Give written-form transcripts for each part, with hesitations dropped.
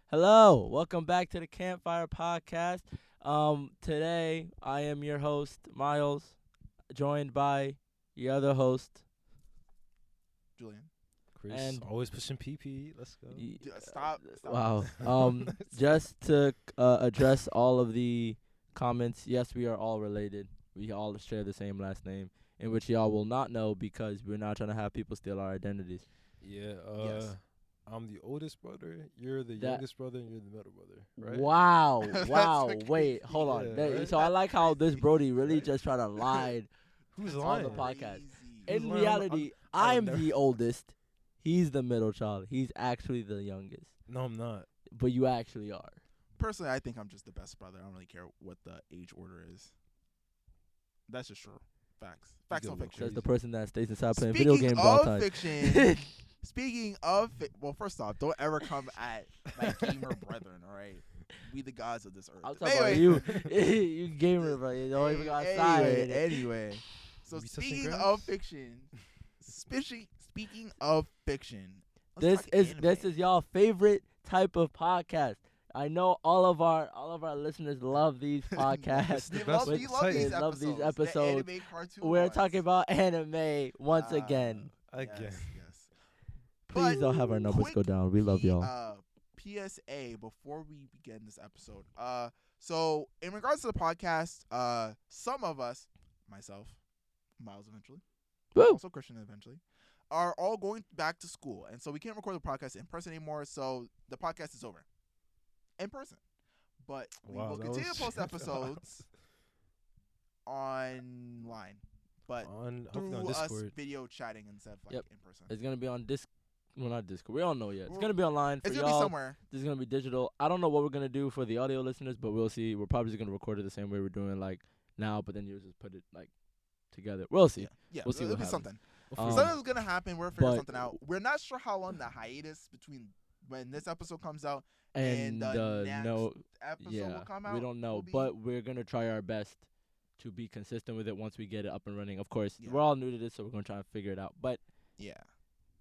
Hello, welcome back to the Campfire Podcast. Today I am your host, Myles, joined by your other host, Julian. Chris, and always pushing PP. Let's go. Stop. wow. Just to address all of the comments, yes, we are all related. We all share the same last name, in which y'all will not know because we're not trying to have people steal our identities. Yeah. Yes. I'm the oldest brother. You're the That- youngest brother, and you're the middle brother. Right? Wow, That's wow. so Wait, crazy. hold on. Yeah, That- right? So I like how this Crazy. Brody really Right? just try to lie Who's That's on the lying? podcast. Crazy. In lying? reality, I would I'm never- the oldest. He's the middle child. He's actually the youngest. No, I'm not. But you actually are. Personally, I think I'm just the best brother. I don't really care what the age order is. That's just true. Facts. Facts go on look fiction. Says the Crazy. person that stays inside playing video Speaking games all of the time. fiction, well, first off, don't ever come at my gamer brethren. All right, we the gods of this earth. I'm talking about you. You gamer, but you don't even go outside. Anyway, so We touching speaking grass? of fiction, speaking of fiction, This is y'all favorite type of podcast. I know all of our listeners love these podcasts. the They best love, way you to love say these it. They love these episodes. episodes. The anime cartoon We're ones. talking about anime once again. Again. Yes. Please But don't have our numbers go down. We love y'all. PSA before we begin this episode. So in regards to the podcast, some of us, myself, Myles eventually, Woo! also Christian eventually, are all going back to school, and so we can't record the podcast in person anymore. So the podcast is over in person, but we Wow, will that continue was- to post episodes online, but Hopefully through on us Discord. video chatting instead of like Yep. in person. It's gonna be on Disc. Well, not Discord. We don't know yet. It's gonna be online for It's gonna be y'all. somewhere. This is gonna be digital. I don't know what we're gonna do for the audio listeners, but we'll see. We're probably just gonna record it the same way we're doing like now, but then you just put it like together. We'll see. Yeah, We'll see it'll what be happens. something. Um, Something's gonna happen. We're figuring but- something out. We're not sure how long the hiatus between when this episode comes out And the next no, episode yeah, will come out. we don't know, will be. but we're gonna try our best to be consistent with it once we get it up and running. Of course, Yeah. we're all new to this, so we're gonna try and figure it out. But yeah,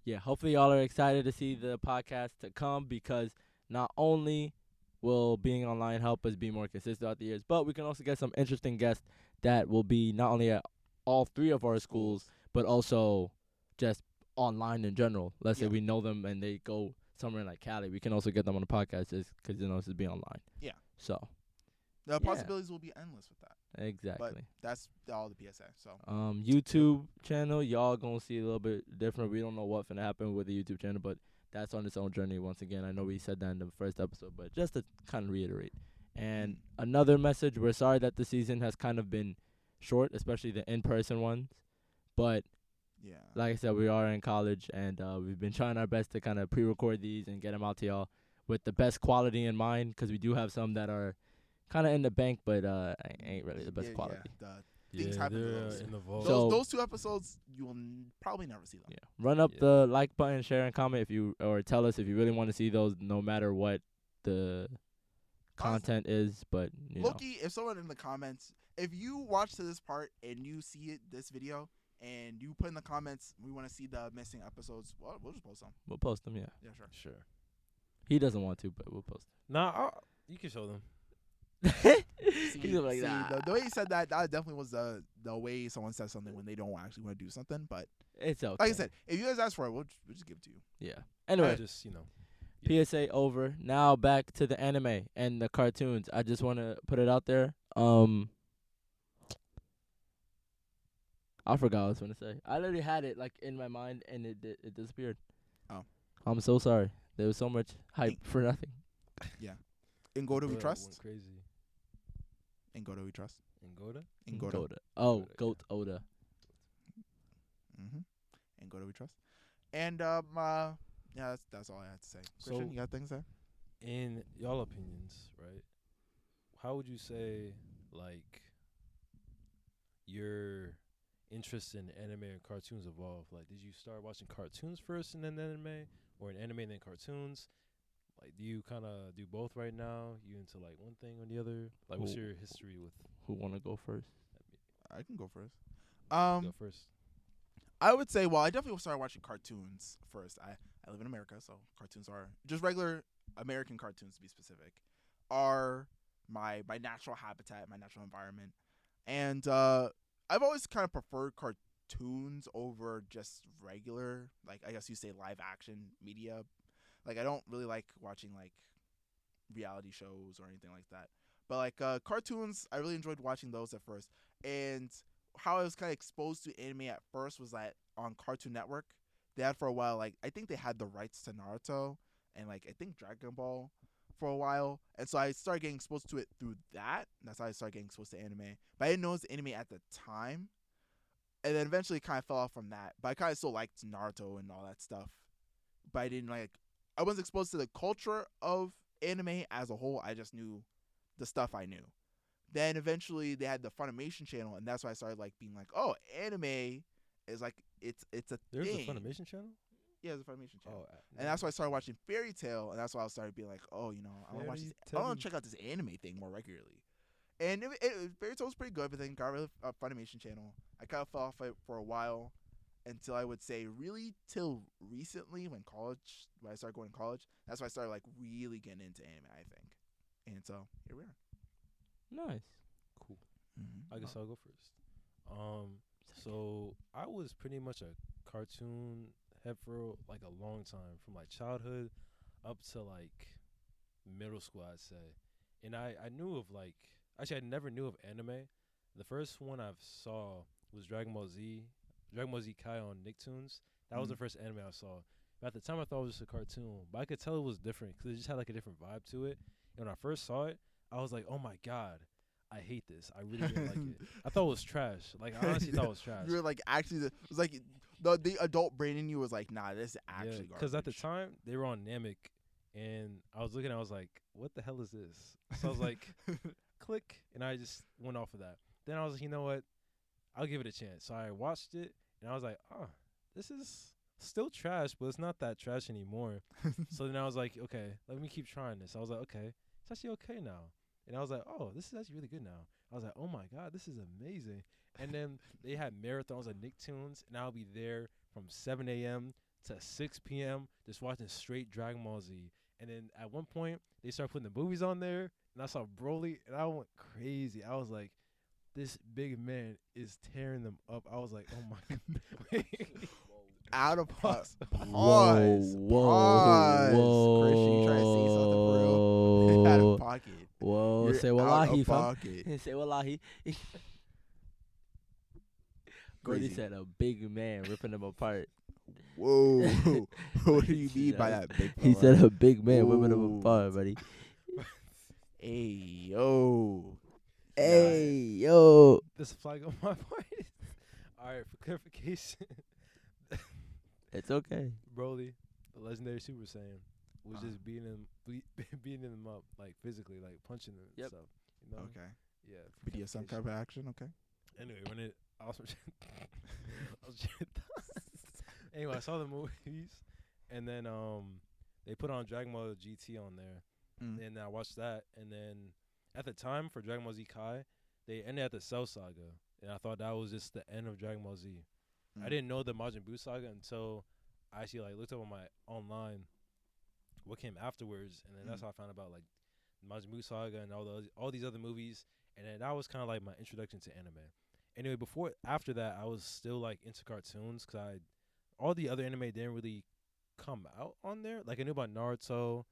yeah, hopefully y'all are excited to see the podcast to come because not only will being online help us be more consistent throughout the years, but we can also get some interesting guests that will be not only at all three of our schools, but also just online in general. Let's say Yeah. we know them and they go somewhere in like Cali, we can also get them on the podcast just because this is being online. Yeah. So the possibilities will be endless with that. exactly. But that's all the PSA. So YouTube channel, y'all gonna see a little bit different. We don't know what's gonna happen with the YouTube channel, but that's on its own journey once again. I know we said that in the first episode, but just to kind of reiterate. And another message, we're sorry that the season has kind of been short, especially the in-person ones. But yeah, like I said, we are in college, and we've been trying our best to kind of pre-record these and get them out to y'all with the best quality in mind, because we do have some that are kind of in the bank, but ain't really the best quality. Yeah, Things Yeah, happen to they're those. in the vault. So- those two episodes you will probably never see them. Yeah, run up Yeah. the like button, share and comment if you, or tell us if you really want to see those, no matter what the content is. But you know, Loki, if someone in the comments, if you watch to this part and you see this video and you put in the comments, we want to see the missing episodes, well, we'll just post them. we'll post them. Yeah, Yeah, sure. Sure. he doesn't want to, but we'll post Nah, you can show them. them. He's like, nah. The way he said that definitely was the way someone says something when they don't actually want to do something. But It's okay. like I said, if you guys ask for it, we'll just give it to you. Yeah. Anyway, Just yeah. PSA over. Now back to the anime and the cartoons. I just want to put it out there. I forgot what I was gonna say. I literally had it like in my mind and it disappeared. Oh. I'm so sorry. There was so much hype Hey. for nothing. In Goda we Went trust. crazy. In Goda we trust. In Goda? In Goda. Goda. Oh, Goda, Goat Oda. Mm-hmm. In Goda we trust. And yeah, that's all I had to say. Christian, So- you got things there? In y'all opinions, right? How would you say like your interest in anime and cartoons evolved? Like, did you start watching cartoons first and then anime, or an anime and then cartoons? Like, do you kind of do both right now? You into like one thing or the other? Like, what's Who- your history with? Who wanna go first? I can go first. Go first. I would say, well, I definitely started watching cartoons first. I live in America, so cartoons are just regular American cartoons to be specific, are my natural habitat, my natural environment, and I've always kind of preferred cartoons over just regular, like I guess you say live action media. Like I don't really like watching like reality shows or anything like that. But like cartoons, I really enjoyed watching those at first. And how I was kind of exposed to anime at first was that on Cartoon Network, they had for a while, like I think they had the rights to Naruto and like I think Dragon Ball for a while. And so I started getting exposed to it through that. That's how I started getting exposed to anime. But I didn't know it was anime at the time. And then eventually kind of fell off from that. But I kind of still liked Naruto and all that stuff. But I wasn't exposed to the culture of anime as a whole. I just knew the stuff I knew. Then eventually they had the Funimation channel, and that's why I started like being like, oh, anime is like it's a There's thing. a Funimation channel. Yeah, there's a Funimation channel. Oh, And that's why I started watching Fairy Tail, and that's why I started being like, oh, you know, I want to watch this. I want to check out this anime thing more regularly. And Fairy Tail was pretty good, but then got rid of Funimation channel. I kind of fell off it for a while until I would say really till recently when I started going to college. That's when I started like really getting into anime, I think. And so here we are. Nice. Cool. I guess I'll go first. So I was pretty much a cartoon head for like a long time, from like childhood up to like middle school, I'd say. And I knew of like, actually I never knew of anime. The first one I saw was Dragon Ball Z Kai on Nicktoons. That was the first anime I saw. But at the time I thought it was just a cartoon, but I could tell it was different because it just had like a different vibe to it. And when I first saw it, I was like, oh my God, I hate this. I really didn't like it. I thought it was trash. Like, I honestly thought it was trash. You were like, actually, it was like the adult brain in you was like, nah, this is actually garbage. Because at the time, they were on Namek, and I was looking, I was like, what the hell is this? So I was like, click, and I just went off of that. Then I was like, you know what? I'll give it a chance. So I watched it, and I was like, oh, this is still trash, but it's not that trash anymore. So then I was like, okay, let me keep trying this. I was like, okay, it's actually okay now. And I was like, oh, this is actually really good now. I was like, oh my God, this is amazing. And then they had marathons at Nicktoons, and I'll be there from 7 a.m. to 6 p.m. just watching straight Dragon Ball Z. And then at one point, they started putting the movies on there, and I saw Broly, and I went crazy. I was like, this big man is tearing them up. I was like, oh my God. Out of pause. Whoa. Christian, you trying to say something for real? Out of pocket. Whoa. You're Say out wallahi, of fam. pocket. Say wallahi. Gordy said a big man ripping them apart. Whoa. What do you mean by that, big fella? He said a big man ripping them Ooh. apart, buddy. Hey, yo. Hey, yo. This flag on my point. All right, for clarification, It's okay. Broly, the legendary Super Saiyan, was just beating them up, like physically, like punching them and Yep. stuff. You know? Okay. Yeah. for BDSM clarification. type of action, okay. Anyway, anyway, I saw the movies, and then they put on Dragon Ball GT on there, and I watched that, and then at the time for Dragon Ball Z Kai, they ended at the Cell Saga, and I thought that was just the end of Dragon Ball Z. I didn't know the Majin Buu Saga until I actually like looked up on my online what came afterwards, and then that's how I found about like Majin Buu Saga and all these other movies, and then that was kind of like my introduction to anime. Anyway, after that, I was still like into cartoons because all the other anime didn't really come out on there. Like I knew about Naruto,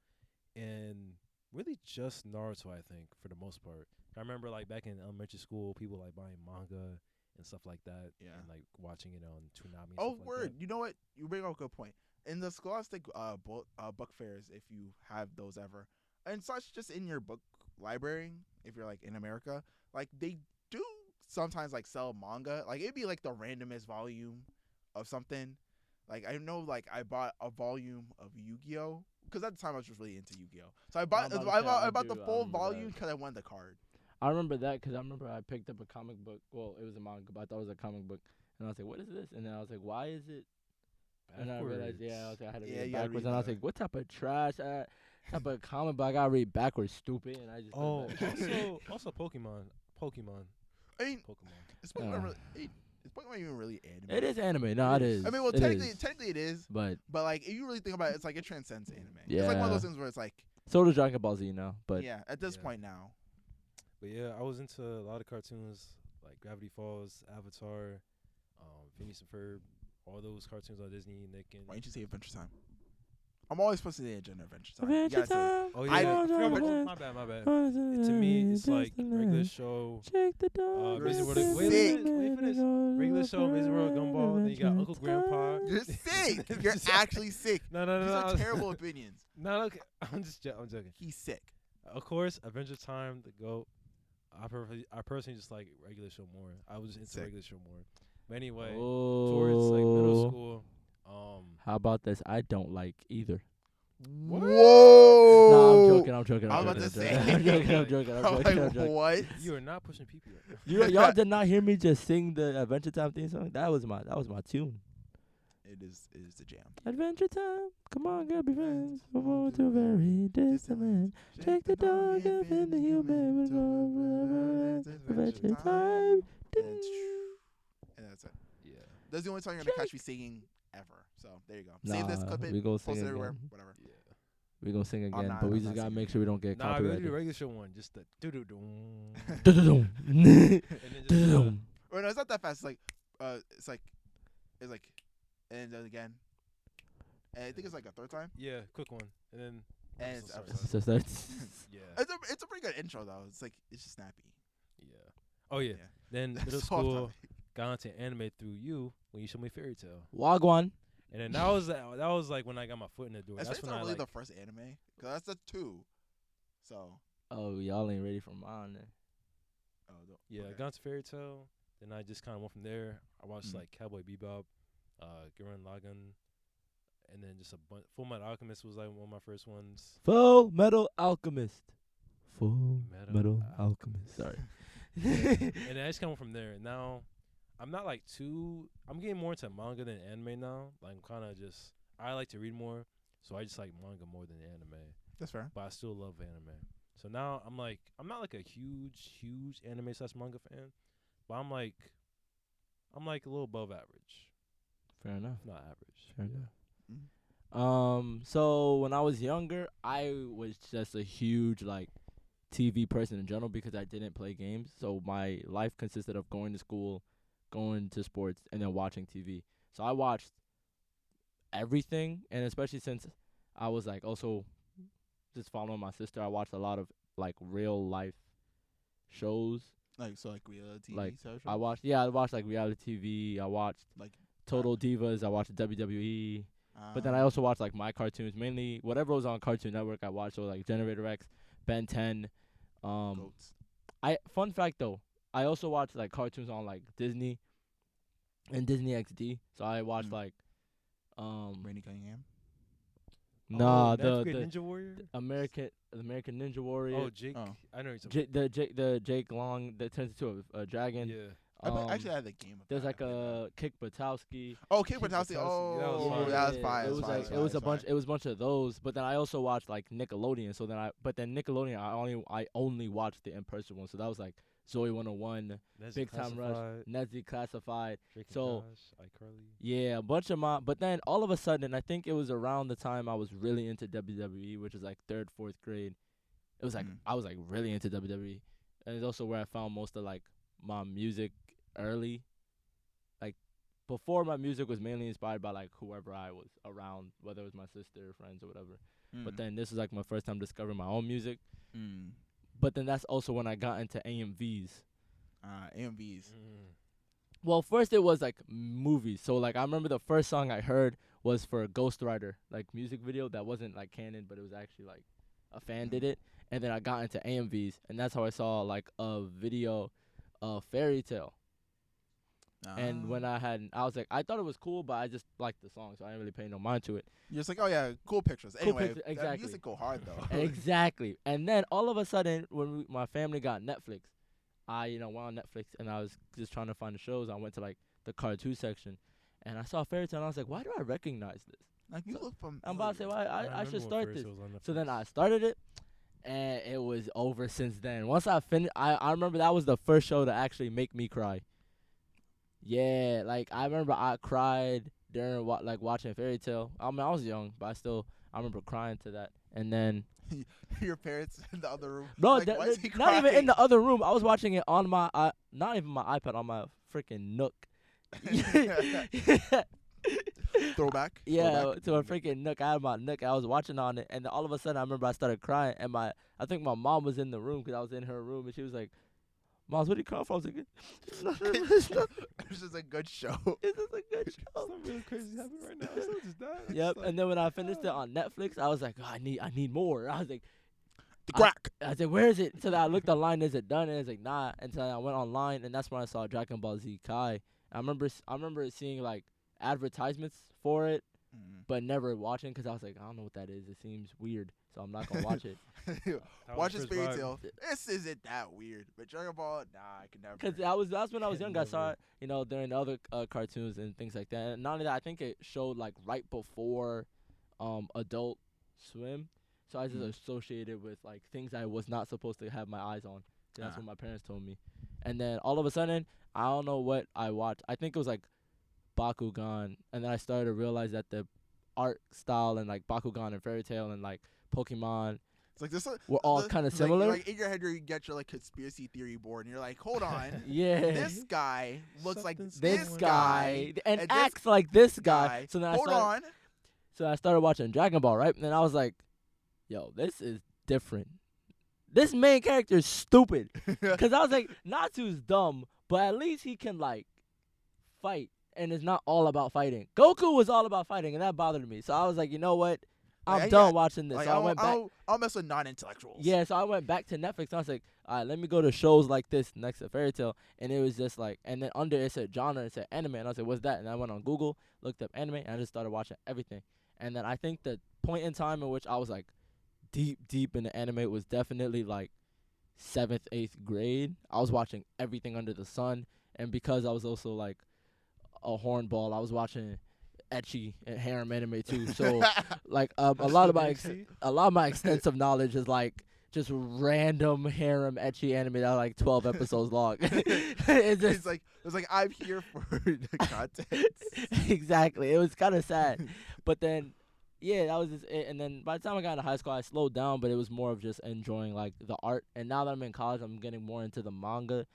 and really just Naruto, I think, for the most part. I remember like back in elementary school, people like buying manga and stuff like that, and like watching it on Toonami. And stuff word! Like that. You know what? You bring up a good point. In the Scholastic book fairs, if you have those ever, and such, just in your book library, if you're like in America, like they do sometimes like sell manga. Like it'd be like the randomest volume of something. Like I know, like I bought a volume of Yu-Gi-Oh! Because at the time I was just really into Yu-Gi-Oh! So I bought the full volume because I wanted the card. I remember that because I picked up a comic book. Well, it was a manga, but I thought it was a comic book. And I was like, what is this? And then I was like, why is it? And I realized, I had to read it backwards. And I was like, what type of trash type of comic book I got to read backwards, stupid? And I just also Pokemon. I mean, is Pokemon even really anime? It is anime. No, it is. I mean, well, technically it is. But like, if you really think about it, it's like it transcends anime. Yeah. It's like one of those things where it's like, So does Dragon Ball Z now, but yeah, at this Yeah. point now. But yeah, I was into a lot of cartoons like Gravity Falls, Avatar, Phineas and Ferb, all those cartoons on Disney, Nick and. Why didn't you say Adventure Time? I'm always supposed to say Adventure Time. You Adventure gotta say it. Time. Oh I- yeah, I forgot about- oh, my bad. To me, it's like regular show. Shake the dog. You're Amazing World. sick. Wait for this. Regular show, Amazing World Gumball. Then you got Uncle Grandpa. You're sick. You're actually sick. No. These are terrible opinions. No, okay. I'm joking. He's sick. Of course, Adventure Time, the GOAT. I personally just like regular show more. I was just into Sick. regular show more. But anyway, Oh. towards like middle school, How about this? I don't like either. Whoa. No, I'm joking. I was I'm about to joking. say. I'm joking. I'm I'm like, joking. what? you are not pushing PP right now. Y'all did not hear me just sing the Adventure Time theme song. That was my tune. It is the jam. Adventure Time, come on, girl, be friends. We're going to a very distant land. Shake the dog up in the human. We're going forever. Adventure Time. And that's it. Yeah. That's the only song you're gonna catch me singing ever. So there you go. Save this, clip it, we gonna post sing it everywhere, again. whatever. Yeah. We gonna sing again, not- but we I'm just not gotta singing make sure we don't get Nah, we gotta do the copyrighted. regular show one. Just the doo doo doo. Dum-dum-dum. And then just Or no, it's not that fast. It's like, and then again. And I think it's like a third time. yeah, quick one. And then And So it's, sorry. So that's yeah. it's a pretty good intro though. It's like it's just snappy. Yeah. Oh yeah. Yeah. Then That's middle so off school topic. got into anime through you when you showed me Fairy Tale. Wagwan. And then that was like when I got my foot in the door. That's That's when not I really like the first anime, cause that's the 2. So. Oh, y'all ain't ready for mine then. Oh, yeah, I okay. got into Fairy Tale. Then I just kind of went from there. I watched Mm. like Cowboy Bebop, Gurren Lagann, and then just a bunch. Full Metal Alchemist was like one of my first ones. Full Metal Alchemist. Full Metal Metal Alchemist. Alchemist. Sorry. And I just come from there. Now, I'm not like I'm getting more into manga than anime now. Like I'm kind of just. I like to read more, so I just like manga more than anime. That's fair. But I still love anime. So now I'm not like a huge anime / manga fan, but I'm like a little above average. Fair enough. Not average. Fair Yeah. enough. So when I was younger, I was just a huge like TV person in general because I didn't play games. So my life consisted of going to school, going to sports, and then watching TV. So I watched everything, and especially since I was like also just following my sister, I watched a lot of like real life shows. Like reality Like, shows. I watched like reality TV. I watched like Total Divas. I watched WWE. But then I also watched like my cartoons, mainly whatever was on Cartoon Network. I watched, so like Generator X, Ben 10. goats. Fun fact though, I also watched like cartoons on like Disney and Disney XD. So I watched Mm. like Rainy Cunningham. nah Oh, the Ninth Grade Ninja Warrior. American Ninja Warrior. Oh, Jake. Oh. I know you're talking the Jake Long that turns into a dragon. Yeah. Actually, I had the game. Of There's that. like a Kick Batowski. Oh, Kick Kick Batowski. Batowski. Oh, That was fire. that was fire. It was like it was a bunch. Fire. It was a bunch of those. But then I also watched like Nickelodeon. So then Nickelodeon. I only watched the in person one. So that was like Zoe 101, Nezzy Big Time Rush, Classified, Nezzy Classified. Drake and So- Josh, iCarly. Yeah, a bunch of my. But then all of a sudden, I think it was around the time I was really into WWE, which is like 3rd, 4th grade. It was like I was like really into WWE, and it's also where I found most of like my music early. Like before, my music was mainly inspired by like whoever I was around, whether it was my sister, friends, or whatever. But then this was like my first time discovering my own music. But then that's also when I got into AMVs. AMVs. Well, first it was like movies. So like I remember the first song I heard was for Ghost Rider, like music video that wasn't like canon, but it was actually like a fan did it. And then I got into AMVs, and that's how I saw like a video of Fairy Tale. And when I was like, I thought it was cool, but I just liked the song, so I didn't really pay no mind to it. you're just like, oh yeah, cool pictures. Cool Anyway, pictures, that exactly. music go hard though. Exactly. And then all of a sudden, when my family got Netflix, I went on Netflix and I was just trying to find the shows. I went to like the cartoon section, and I saw Fairy Tale, and I was like, why do I recognize this? Like you So, look from. I'm about to say, why I remember should when start Fairy this. Tale was on So then Netflix. I started it, and it was over since then. Once I finished, I remember that was the first show to actually make me cry. Yeah, like I remember I cried during watching Fairy Tale. I mean, I was young, but I remember crying to that. And then Your parents in the other room. Bro, Like, why is he not even in crying? the other room. I was watching it on my, not even my iPad, on my freaking Nook. Throwback. Yeah, Throwback. to a freaking Nook. I had my Nook. I was watching on it, and then all of a sudden, I remember I started crying, and I think my mom was in the room because I was in her room, and she was like, "Miles, what are you crying for?" I was like, "It's not, it's not, This is a good show. it's just a good show." Something really crazy happening right now. Someone just died. I'm Yep. just like, And then when I finished it on Netflix, I was like, oh, I need more. I was like, The crack. I said, where is it? So then I looked online, is it done? And it's like, nah. And so I went online, and that's when I saw Dragon Ball Z Kai. I remember seeing like advertisements for it, but never watching because I was like, I don't know what that is. It seems weird, so I'm not gonna watch it. that Watch was this the fairy first vibe. tale. This isn't that weird. But Dragon Ball, nah, I can never. Because that's when I was young. I saw it, during other cartoons and things like that. And not only that, I think it showed like right before Adult Swim. So I just associated with like things I was not supposed to have my eyes on. That's what my parents told me. And then all of a sudden, I don't know what I watched. I think it was like Bakugan. And then I started to realize that the art style and like Bakugan and Fairy Tail and like Pokemon It's like this. were all kind of Like, similar. like in your head, you get your like conspiracy theory board, and you're like, hold on. Yeah. This guy looks like Something's this this guy. guy and this acts like this guy. So then Hold on. So I started watching Dragon Ball, right? And then I was like, yo, this is different. This main character is stupid. Because I was like, Natsu's dumb, but at least he can, like, fight. And it's not all about fighting. Goku was all about fighting, and that bothered me. So I was like, you know what? I'm Like, done watching this. Like, So I went back. I'll mess with non-intellectuals. Yeah, so I went back to Netflix. And I was like, all right, let me go to shows like this next to Fairy Tail. And it was just like, and then under it said genre, it said anime. And I was like, what's that? And I went on Google, looked up anime, and I just started watching everything. And then I think the point in time in which I was like deep in the anime was definitely like 7th, 8th grade. I was watching everything under the sun. And because I was also like a hornball, I was watching ecchi and harem anime too. So like a lot of my extensive knowledge is like just random harem ecchi anime that are like 12 episodes long. It's just it's like I'm here for the content. exactly. It was kind of sad, but then yeah, that was just it. And then by the time I got into high school, I slowed down, but it was more of just enjoying like the art. And now that I'm in college, I'm getting more into the manga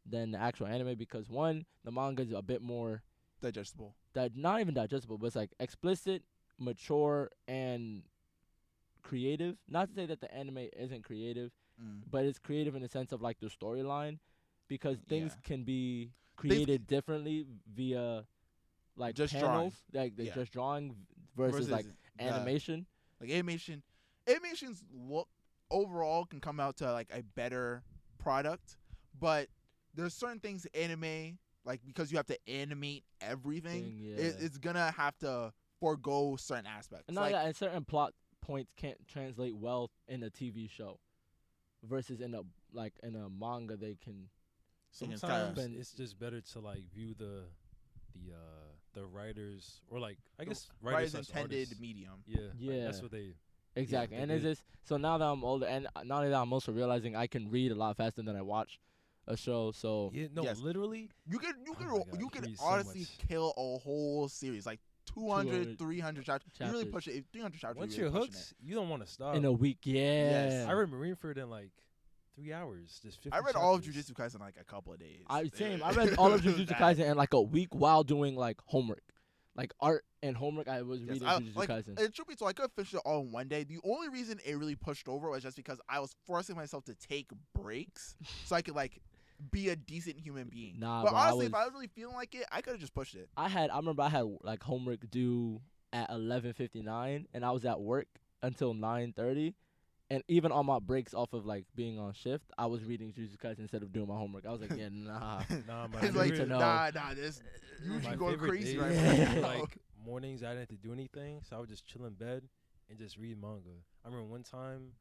than the actual anime because one, the manga is a bit more Digestible. not even digestible, but it's like explicit, mature, and creative. Not to say that the anime isn't creative, but it's creative in the sense of like the storyline, because things can be created differently via like Just panels, like just drawing versus like animation. Like animations look overall can come out to like a better product, but there's certain things anime. Like, because you have to animate everything, it's gonna have to forego certain aspects. And and certain plot points can't translate well in a TV show, versus in a manga they can. Sometimes it's just better to like view the writers, or like I guess writers intended artists. medium. Yeah, like, that's what they. Exactly, they and it's did. just so now that I'm older, and not only that, I'm also realizing I can read a lot faster than I watch a show. So Literally, you can you honestly so kill a whole series like 200, 300 chapters. You really push it. 300 chapters. once you're you're really hooked, you don't want to stop. in a week, Yes. I remember reading for it in like 3 hours. Just 50 I read all of Jujutsu Kaisen in like a couple of days. I read all of Jujutsu Kaisen in like a week while doing like homework, like art and homework. I was reading Jujutsu Kaisen. And truth be told, I could have finished it all in one day. The only reason it really pushed over was just because I was forcing myself to take breaks so I could like be a decent human being. Nah, but bro, honestly, if I was really feeling like it, I could have just pushed it. I remember I had like homework due at 11:59, and I was at work until 9:30. And even on my breaks off of like being on shift, I was reading Jujutsu Kaisen instead of doing my homework. I was like, yeah, nah. my It's like, favorite- nah, this my usually going favorite crazy days right were, now. like mornings I didn't have to do anything, so I would just chill in bed and just read manga. I remember one time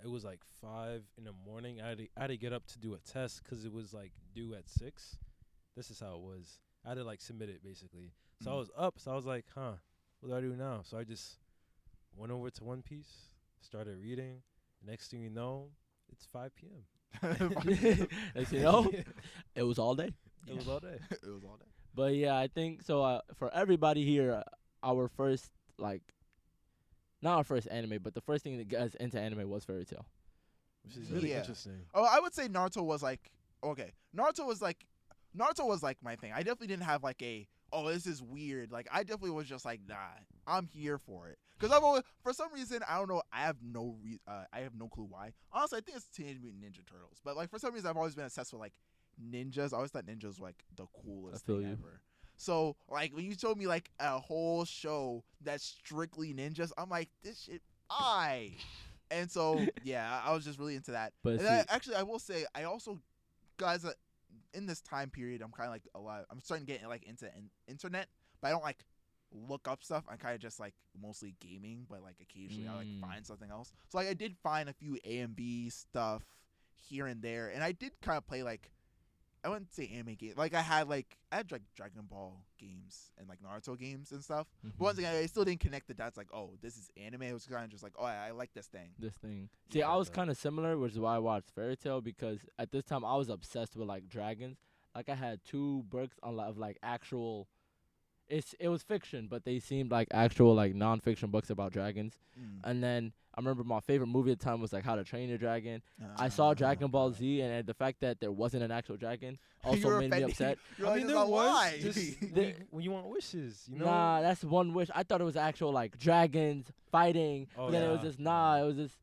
it was like 5 in the morning. I had to get up to do a test because it was like due at 6. This is how it was. I had to like submit it basically. So I was up. So I was like, what do I do now? So I just went over to One Piece, started reading. Next thing you know, it's 5 p.m. As you know, it was all day. It was all day. It was all day. But yeah, I think so. For everybody here, our first like not our first anime, but the first thing that got us into anime was Fairy Tail. Which is really Yeah. interesting. Oh, I would say Naruto was like okay. Naruto was like my thing. I definitely didn't have like a this is weird. Like I definitely was just like nah, I'm here for it. Cause I've always, for some reason, I don't know. I have no clue why. Honestly, I think it's Teenage Mutant Ninja Turtles. But like for some reason, I've always been obsessed with like ninjas. I always thought ninjas were like the coolest feel thing you. ever. So like when you showed me like a whole show that's strictly ninjas, I'm like this shit. And so yeah, I was just really into that. But And see, actually, I will say, I also guys in this time period, I'm kind of like I'm starting to get like into internet, but I don't like look up stuff. I'm kind of just like mostly gaming, but like occasionally I like find something else. So like I did find a few A and B stuff here and there, and I did kind of play like I wouldn't say anime games. Like I had like Dragon Ball games and like Naruto games and stuff. But once again, I still didn't connect the dots. Like, oh, this is anime. It was kind of just like, oh, I like this thing. See, Yeah, I was that- kind of similar, which is why I watched Fairy Tail, because at this time I was obsessed with like dragons. Like I had 2 books of like actual. It was fiction, but they seemed like actual like non-fiction books about dragons. And then I remember my favorite movie at the time was like How to Train Your Dragon. I saw Dragon Ball Z, and the fact that there wasn't an actual dragon also made me upset. You're I like, mean, "There's there a was lie." just The- when you want wishes, you know. Nah, that's one wish. I thought it was actual like dragons fighting, Oh, but then it was yeah. just it was just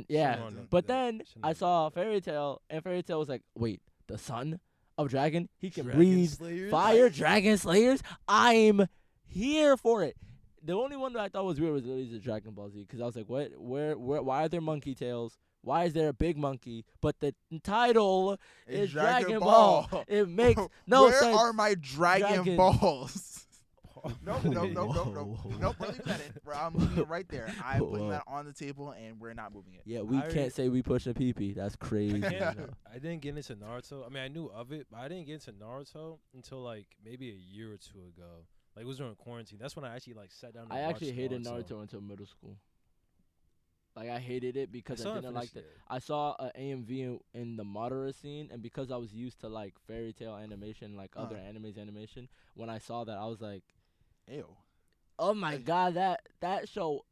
yeah. Shouldn't have But done that. then Shouldn't I have saw done that. Fairy Tail, and Fairy Tail was like, wait, the son of dragon, he can Dragon breathe Slayers? fire, dragon slayers. I'm here for it. The only one that I thought was weird was literally the Dragon Ball Z, because I was like, what? Where? Why are there monkey tails? Why is there a big monkey? But the title is Dragon Ball. It makes no Where sense. are my Dragon Dragon. Balls? Nope. Whoa. Nope, we're leaving that in. I'm leaving it right there. I'm putting Whoa. that on the table, and we're not moving it. Yeah, we I- can't say we pushing pee. That's crazy. I didn't get into Naruto. I mean, I knew of it, but I didn't get into Naruto until like maybe a year or 2 ago. Like it was during quarantine. That's when I actually like sat down. And I actually watched hated Naruto until middle school. Like I hated it because I still didn't haven't like finished the. it. I saw a AMV in the Madara scene, and because I was used to like Fairy Tail animation, like other animes animation, when I saw that, I was like, Ew. "Oh my Like- god, that show,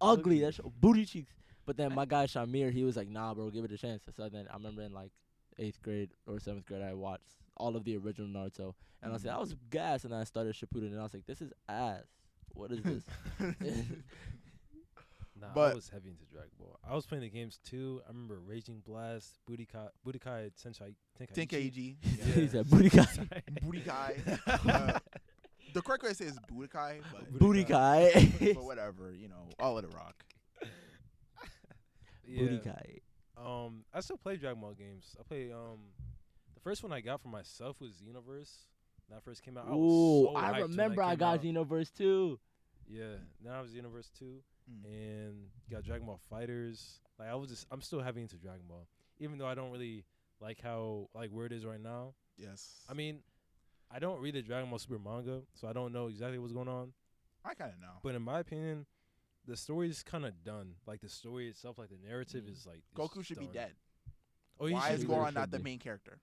ugly. That show, booty cheeks." But then my guy Shamir, he was like, "Nah, bro, give it a chance." So then I remember in like 8th grade or 7th grade, I watched all of the original Naruto, and I was like, "I was gas," and then I started Shippuden, and I was like, "This is ass. What is this?" Nah, I But- was heavy into Dragon Ball. I was playing the games too. I remember Raging Blast, Budokai Tenkaichi. Tenkaichi. He said, "Booty guy, Budokai. The correct way to say is Budokai, but booty guy, but whatever, I'll let it rock. booty guy." I still play Dragon Ball games. I play the first one I got for myself was Xenoverse. When that first came out, I Ooh, was so I hyped when remember that I came got out. Xenoverse too. Yeah, now I was Xenoverse 2 Mm. and got Dragon Ball Fighters. Like I'm still heavy into Dragon Ball, even though I don't really like where it is right now. Yes. I mean, I don't read the Dragon Ball Super manga, so I don't know exactly what's going on. I kind of know. But in my opinion, the story is kind of done. Like the story itself, like the narrative is like Goku it's should be done. dead. Oh, he Why should is be really Gohan dead. not should the be. main character?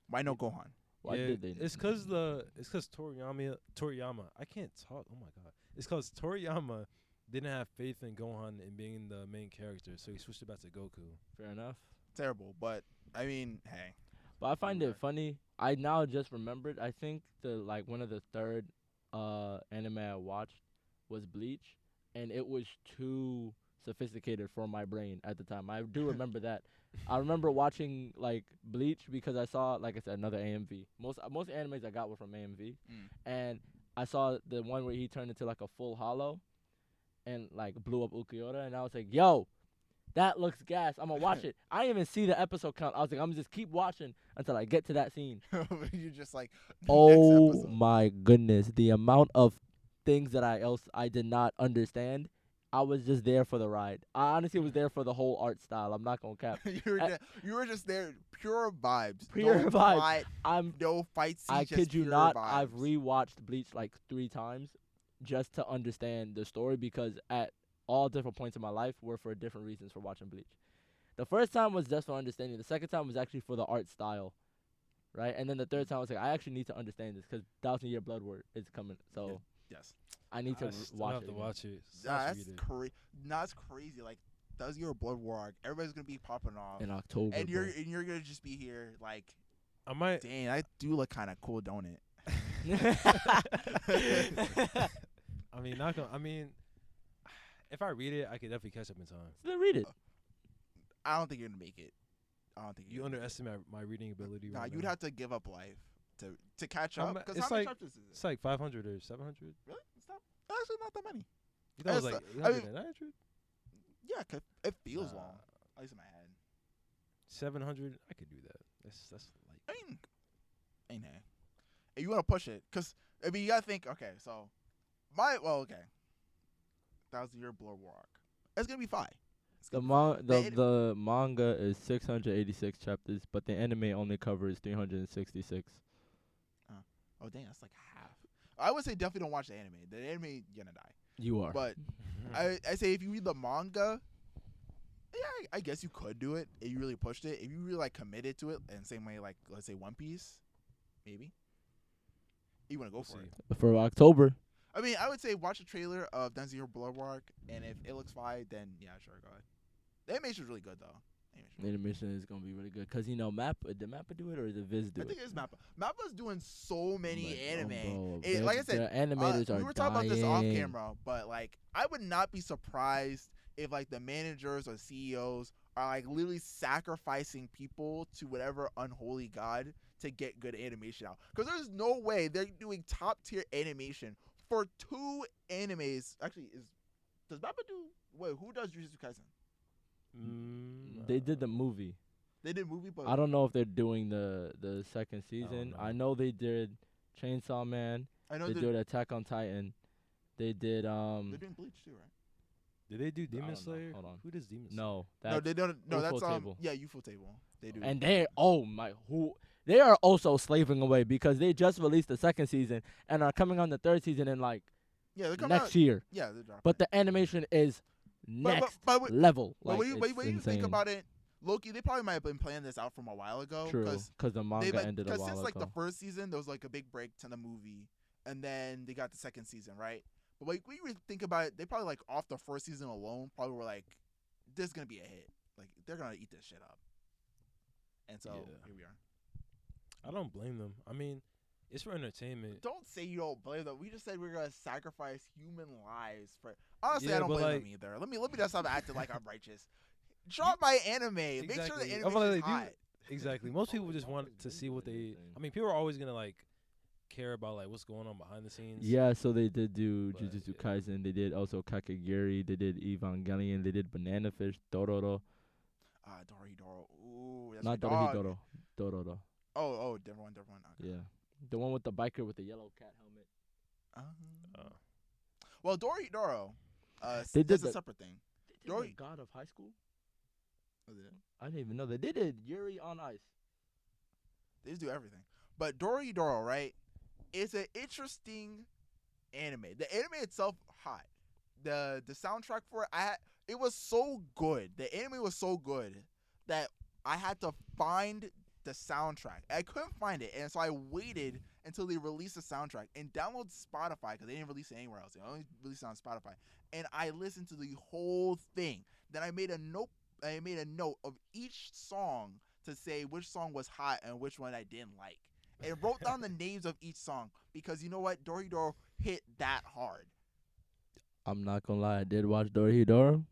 Why no Gohan? Why Yeah, did they? It's because Toriyama. I can't talk. Oh my god. It's because Toriyama didn't have faith in Gohan and being the main character, so he switched it back to Goku. Fair enough. Terrible, but I mean, hey. But I find You're it right. funny. I now just remembered. I think one of the third anime I watched was Bleach, and it was too sophisticated for my brain at the time. I do remember that. I remember watching like Bleach because I saw, like I said, another AMV. Most animes I got were from AMV, and I saw the one where he turned into like a full hollow, and like blew up Ukiura, and I was like, "Yo, that looks gas. I'm gonna watch it." I didn't even see the episode count. I was like, "I'm gonna just keep watching until I get to that scene." You're just like, Oh next episode. my goodness, the amount of things that I did not understand. I was just there for the ride. I honestly was there for the whole art style. I'm not gonna cap. you were just there, pure vibes. Pure no vibes. Plot, I'm no fight scenes. I just kid you pure not. Vibes. I've rewatched Bleach like 3 times just to understand the story, because at all different points in my life were for different reasons for watching Bleach. The first time was just for understanding. The second time was actually for the art style, right? And then the third time I was like, I actually need to understand this because 1,000 Year Blood War is coming. So Yes. I need to I still watch have it. to again. watch it. That's that's crazy. Like, Does Your Blood War arc? Everybody's gonna be popping off, in October. and bro. you're gonna just be here like, I might. dang, I do look kind of cool, don't it? I mean, not gonna. I mean, if I read it, I could definitely catch up in time. Then read it. I don't think you're gonna make it. I don't think You you're gonna underestimate my reading ability. Nah, right you'd now. have to give up life to catch How up. ma- Because it's how many like- chapters is it? It's like 500 or 700. Really? It's not actually not that many. You thought it was It's like I mean- 800 and 900? Yeah, 'cause it feels Nah. long. At least in my head. 700. I could do that. That's like. I mean, ain't it? If you want to push it, because I mean, you gotta think. Okay, so okay. 1,000-year Blood War arc. It's gonna be fine. It's The gonna be fine. the manga is 686 chapters, but the anime only covers 366. Oh dang, that's like half. I would say definitely don't watch the anime. The anime, you're gonna die. You are. But I say if you read the manga, yeah, I guess you could do it if you really pushed it. If you really like committed to it, and same way like let's say One Piece, maybe. You want to go We'll for see. it. For October. I mean, I would say watch a trailer of Denzel Your Blood War arc, and if it looks fine, then yeah, sure, go ahead. The animation's really good though. The animation is gonna be really good, cause did Mappa do it or did Viz do I it? think it's Mappa. Mappa's doing so many Like, anime. bro, Like I said, the animators are we were talking about this off dying. camera, but like I would not be surprised if like the managers or CEOs are like literally sacrificing people to whatever unholy god to get good animation out. Because there's no way they're doing top tier animation for 2 animes. Actually, does Mappa do? Wait, who does Jujutsu Kaisen? They did the movie. They did movie, but I don't know if they're doing the second season. know. I know they did Chainsaw Man. I know They they're did Attack on Titan. They did doing Bleach too, right? Did they do I Demon know. Slayer? Hold on. Who does Demon Slayer? No, No, that's they don't. No, that's Ufotable. yeah, Ufotable. They do. and they are also slaving away because they just released the second season and are coming on the third season in like yeah, they're coming next out. year. Yeah, they're dropping. But the animation is next level. But Like, when you it's think insane. about it, Loki, they probably might have been planning this out from a while ago. True, Because because the manga ended a while since like ago. the first season, there was like a big break to the movie, and then they got the second season, right? But like when you really think about it, they probably like off the first season alone, probably were like, "This is gonna be a hit. Like they're gonna eat this shit up." And so Yeah. here we are. I don't blame them. I mean, it's for entertainment. Don't say you don't blame them. We just said we're gonna sacrifice human lives for. Honestly, Yeah, I don't but, blame like- them either. Let me just stop acting like I'm righteous. Drop my anime. Make sure Exactly. the I'm animation is like, hot. Exactly. Most people just want to see what they. I mean, people are always gonna like care about like what's going on behind the scenes. Yeah, so they did do But, Jujutsu yeah. Kaisen. They did also Kakegurui. They did Evangelion. They did Banana Fish, Dororo. Dorohedoro. Ooh, that's Not my dog. Dorohedoro. Dororo. Oh, different one. Okay. Yeah. The one with the biker with the yellow cat helmet. Well, Dorohedoro. They did that's a the- separate thing. They Dori- did God of High School? Oh, they did? I didn't even know. They did Yuri on Ice. They just do everything. But Dorohedoro, right? It's an interesting anime. The anime itself, hot. The soundtrack for it, it was so good. The anime was so good that I had to find the soundtrack. I couldn't find it, and so I waited until they released the soundtrack and downloaded Spotify because they didn't release it anywhere else. They only released it on Spotify, and I listened to the whole thing. Then I made a note. I made a note of each song to say which song was hot and which one I didn't like, and wrote down the names of each song because you know what, Dorohedoro hit that hard. I'm not gonna lie. I did watch Dorohedoro.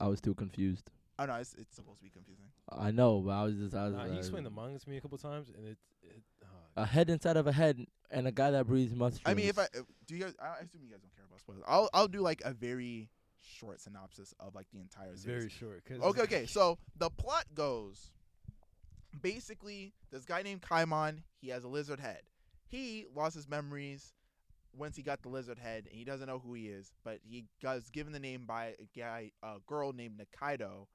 I was too confused. Oh no, it's supposed to be confusing. I know, but I was Nah, he explained the manga to me a couple times, and it a head inside of a head and a guy that breathes mushrooms. I mean, do you guys? I assume you guys don't care about spoilers. I'll do like a very short synopsis of like the entire it's series. very short. 'Cause Okay. So the plot goes, basically, this guy named Kaimon, he has a lizard head. He lost his memories once he got the lizard head, and he doesn't know who he is. But he was given the name by a girl named Nikaido.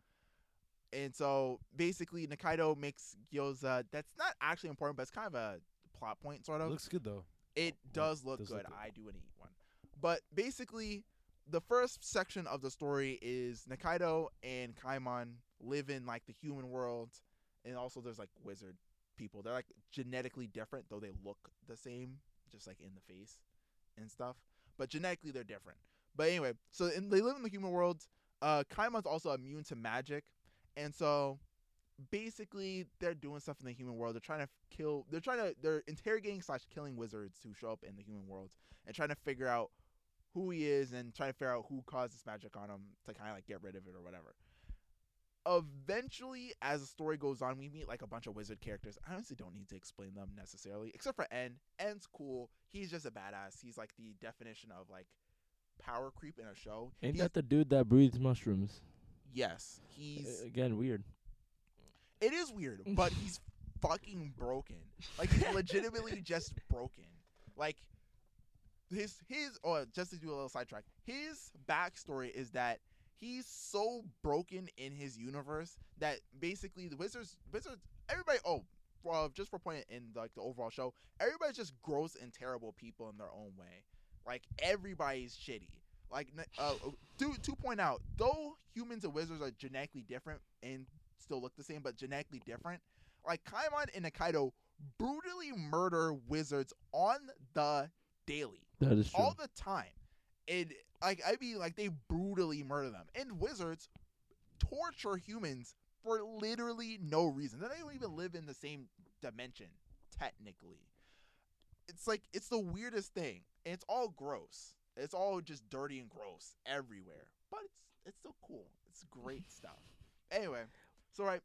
And so basically, Nikaido makes gyoza. That's not actually important, but it's kind of a plot point, sort It of. looks good though. It does look does good. look good. I do want to eat one. But basically, the first section of the story is Nikaido and Kaimon live in like the human world, and also there's like wizard people. They're like genetically different, though they look the same, just like in the face and stuff. but genetically they're different. But anyway, so they live in the human world. Kaimon's also immune to magic, and so basically they're doing stuff in the human world. They're interrogating / killing wizards who show up in the human world and trying to figure out who he is and trying to figure out who caused this magic on him to kind of like get rid of it or whatever. Eventually, as the story goes on, we meet like a bunch of wizard characters. I honestly don't need to explain them necessarily, except for N. N's cool. He's just a badass. He's like the definition of like power creep in a show. Ain't that the dude that breathes mushrooms? Yes, he's Again weird. It is weird, but he's fucking broken. Like he's legitimately just broken. Like his just to do a little sidetrack, his backstory is that he's so broken in his universe that basically the wizards, everybody. Just for pointing in like the overall show, everybody's just gross and terrible people in their own way. Like everybody's shitty. Like to point out, though humans and wizards are genetically different and still look the same, but genetically different. Like Kaimon and Nikaido brutally murder wizards on the daily. That is true. All the time. And they brutally murder them. And wizards torture humans for literally no reason. They don't even live in the same dimension, technically. It's like it's the weirdest thing. And it's all gross. It's all just dirty and gross everywhere. But it's still cool. It's great stuff. Anyway, so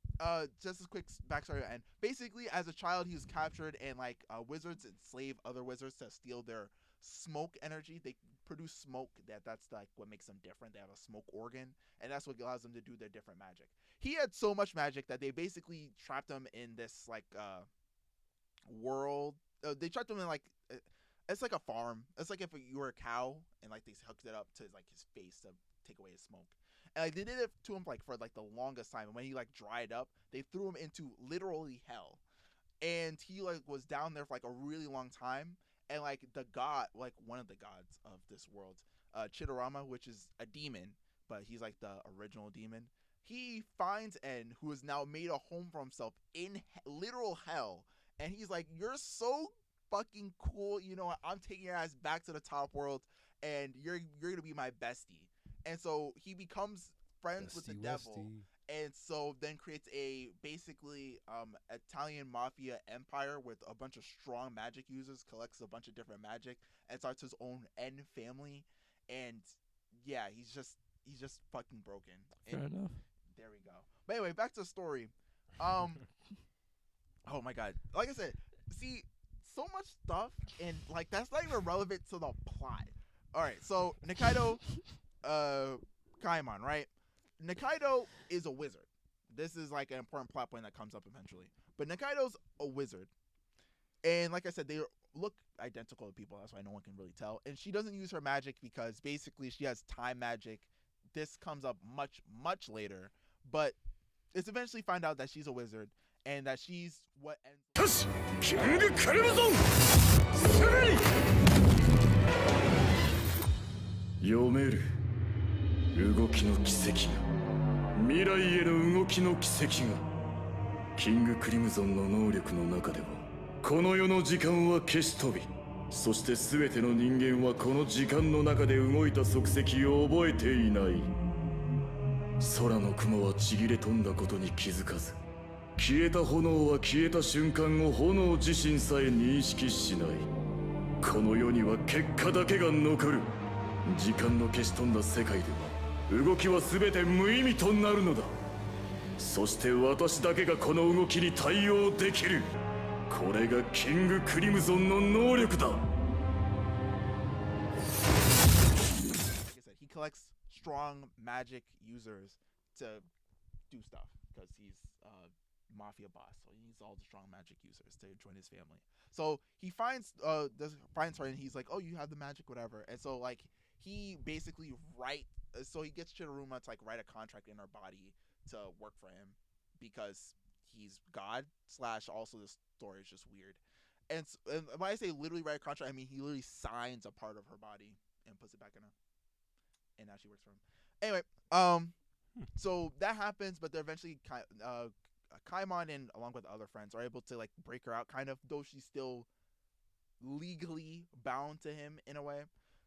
just a quick backstory and basically as a child he was captured and wizards enslave other wizards to steal their smoke energy. They produce smoke that's like what makes them different. They have a smoke organ and that's what allows them to do their different magic. He had so much magic that they basically trapped him in this world. They trapped him in it's like a farm. It's like if you were a cow and they hooked it up to his face to take away his smoke. And they did it to him for the longest time. And when he dried up, they threw him into literally hell. And he was down there for a really long time. And the god, one of the gods of this world, Chidorama, which is a demon, but he's the original demon. He finds En, who has now made a home for himself in literal hell. And he's like, "You're so fucking cool. You know what? I'm taking your ass back to the top world, and you're gonna be my bestie." And so he becomes friends with the devil, and so then creates a basically Italian mafia empire with a bunch of strong magic users, collects a bunch of different magic, and starts his own N family. And yeah, he's just fucking broken. Fair enough. There we go. But anyway, back to the story. Oh my god. Like I said, see, so much stuff, and that's not even relevant to the plot. Alright, so Nikaido, Kaimon, right? Nikaido is a wizard. This is an important plot point that comes up eventually. But Nikaido's a wizard. And like I said, they look identical to people. That's why no one can really tell. And she doesn't use her magic because basically she has time magic. This comes up much, much later. But it's eventually found out that she's a wizard and that she's what ends. Yomeru 動きの奇跡が未来への動きの奇跡がキングクリムゾンの能力の中ではこの世の時間は消し飛びそして全ての人間はこの時間の中で動いた足跡を覚えていない空の雲はちぎれ飛んだことに気づかず消えた炎は消えた瞬間を炎自身さえ認識しないこの世には結果だけが残る時間の消し飛んだ世界では動きは全て無意味となるのだそして私だけがこの動きに対応できるこれがキングクリムゾンの能力だ He collects strong magic users to do stuff because he's a mafia boss, so he needs all the strong magic users to join his family. So he finds her and he's like, "Oh, you have the magic, whatever." And so he basically so he gets Chidoruma to write a contract in her body to work for him because he's God / also the story is just weird. And when I say literally write a contract, I mean he literally signs a part of her body and puts it back in her. And now she works for him. Anyway, so that happens, but they're eventually Kaimon and along with other friends are able to break her out, kind of, though she's still legally bound to him in a way.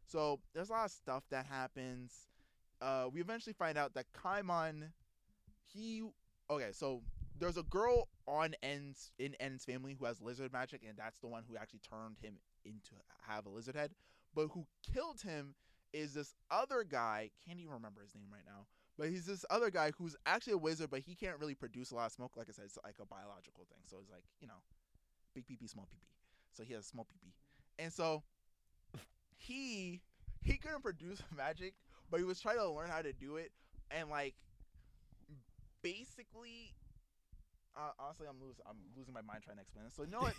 So there's a lot of stuff that happens. We eventually find out that Kaimon, so there's a girl in En's family who has lizard magic, and that's the one who actually turned him into have a lizard head. But who killed him is this other guy. Can't even remember his name right now. But he's this other guy who's actually a wizard, but he can't really produce a lot of smoke. Like I said, it's like a biological thing. So it's like, big pee pee, small pee pee. So he has small pee pee, and so he couldn't produce magic, but he was trying to learn how to do it, and like basically. Honestly, I'm losing my mind trying to explain this. So you know what?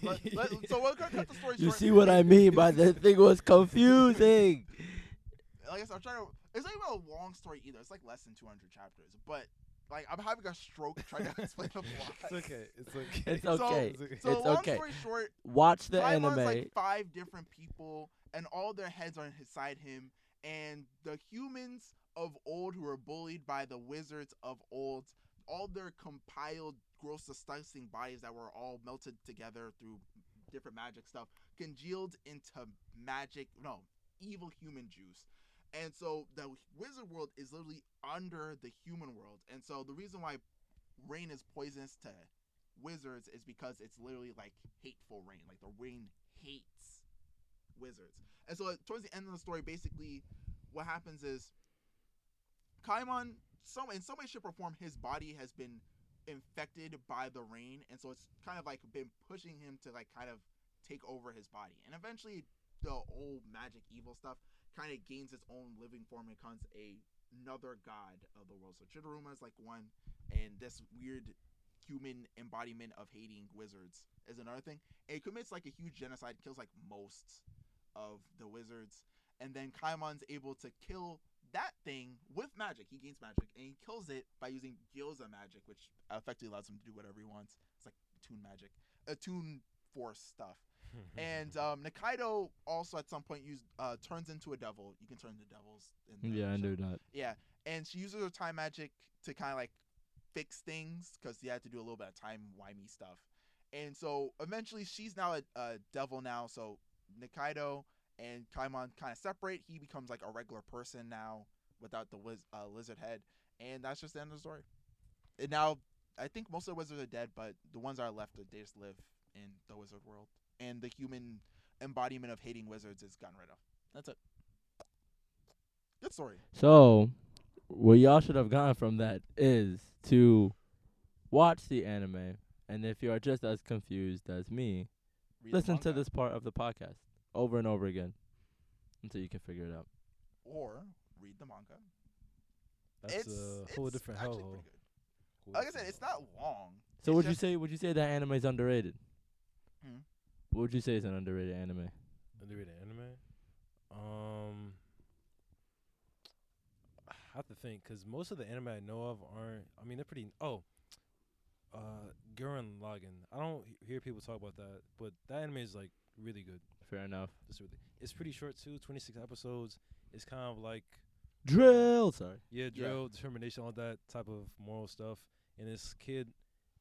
So we're gonna cut the story short. You see what I mean by the thing was confusing. Like I said, I'm trying to. It's not even a long story either. It's like less than 200 chapters, but like I'm having a stroke trying to explain the plot. It's okay. It's okay. It's okay. So It's long okay. story short, Watch the Paimon's anime. like 5 different people, and all their heads are inside him. And the humans of old who were bullied by the wizards of old, all their compiled, gross, disgusting bodies that were all melted together through different magic stuff, congealed into evil human juice. And so the wizard world is literally under the human world. And so the reason why rain is poisonous to wizards is because it's literally like hateful rain. Like the rain hates wizards. And so towards the end of the story, basically what happens is Kaimon, in some way, shape, or form, his body has been infected by the rain. And so it's kind of like been pushing him to like kind of take over his body. And eventually the old magic evil stuff kind of gains its own living form and becomes another god of the world. So Chidoruma is like one, and this weird human embodiment of hating wizards is another thing. And it commits like a huge genocide, kills like most of the wizards, and then Kaimon's able to kill that thing with magic. He gains magic, and he kills it by using Gyoza magic, which effectively allows him to do whatever he wants. It's like Toon magic, Toon Force stuff. And Nikaido also at some point turns into a devil. You can turn into devils. I knew that. Yeah, and she uses her time magic to kind of like fix things because he had to do a little bit of time-wimey stuff. And so eventually she's now a devil now. So Nikaido and Kaimon kind of separate. He becomes like a regular person now without the lizard head. And that's just the end of the story. And now I think most of the wizards are dead, but the ones that are left, they just live in the wizard world. And the human embodiment of hating wizards is gotten rid of. That's it. Good story. So, what y'all should have gotten from that is to watch the anime, and if you are just as confused as me, listen to this part of the podcast over and over again until you can figure it out. Or read the manga. That's a whole different actually hellhole. pretty good. Like I said, it's not long. So would you say that anime is underrated? Hmm? What would you say is an underrated anime? Underrated anime? I have to think, because most of the anime I know of aren't. I mean, they're pretty. Gurren Lagann. I don't hear people talk about that, but that anime is like really good. Fair enough. It's pretty short too. 26 episodes. It's kind of like Drill. Sorry. Yeah, drill, determination, all that type of moral stuff. And this kid,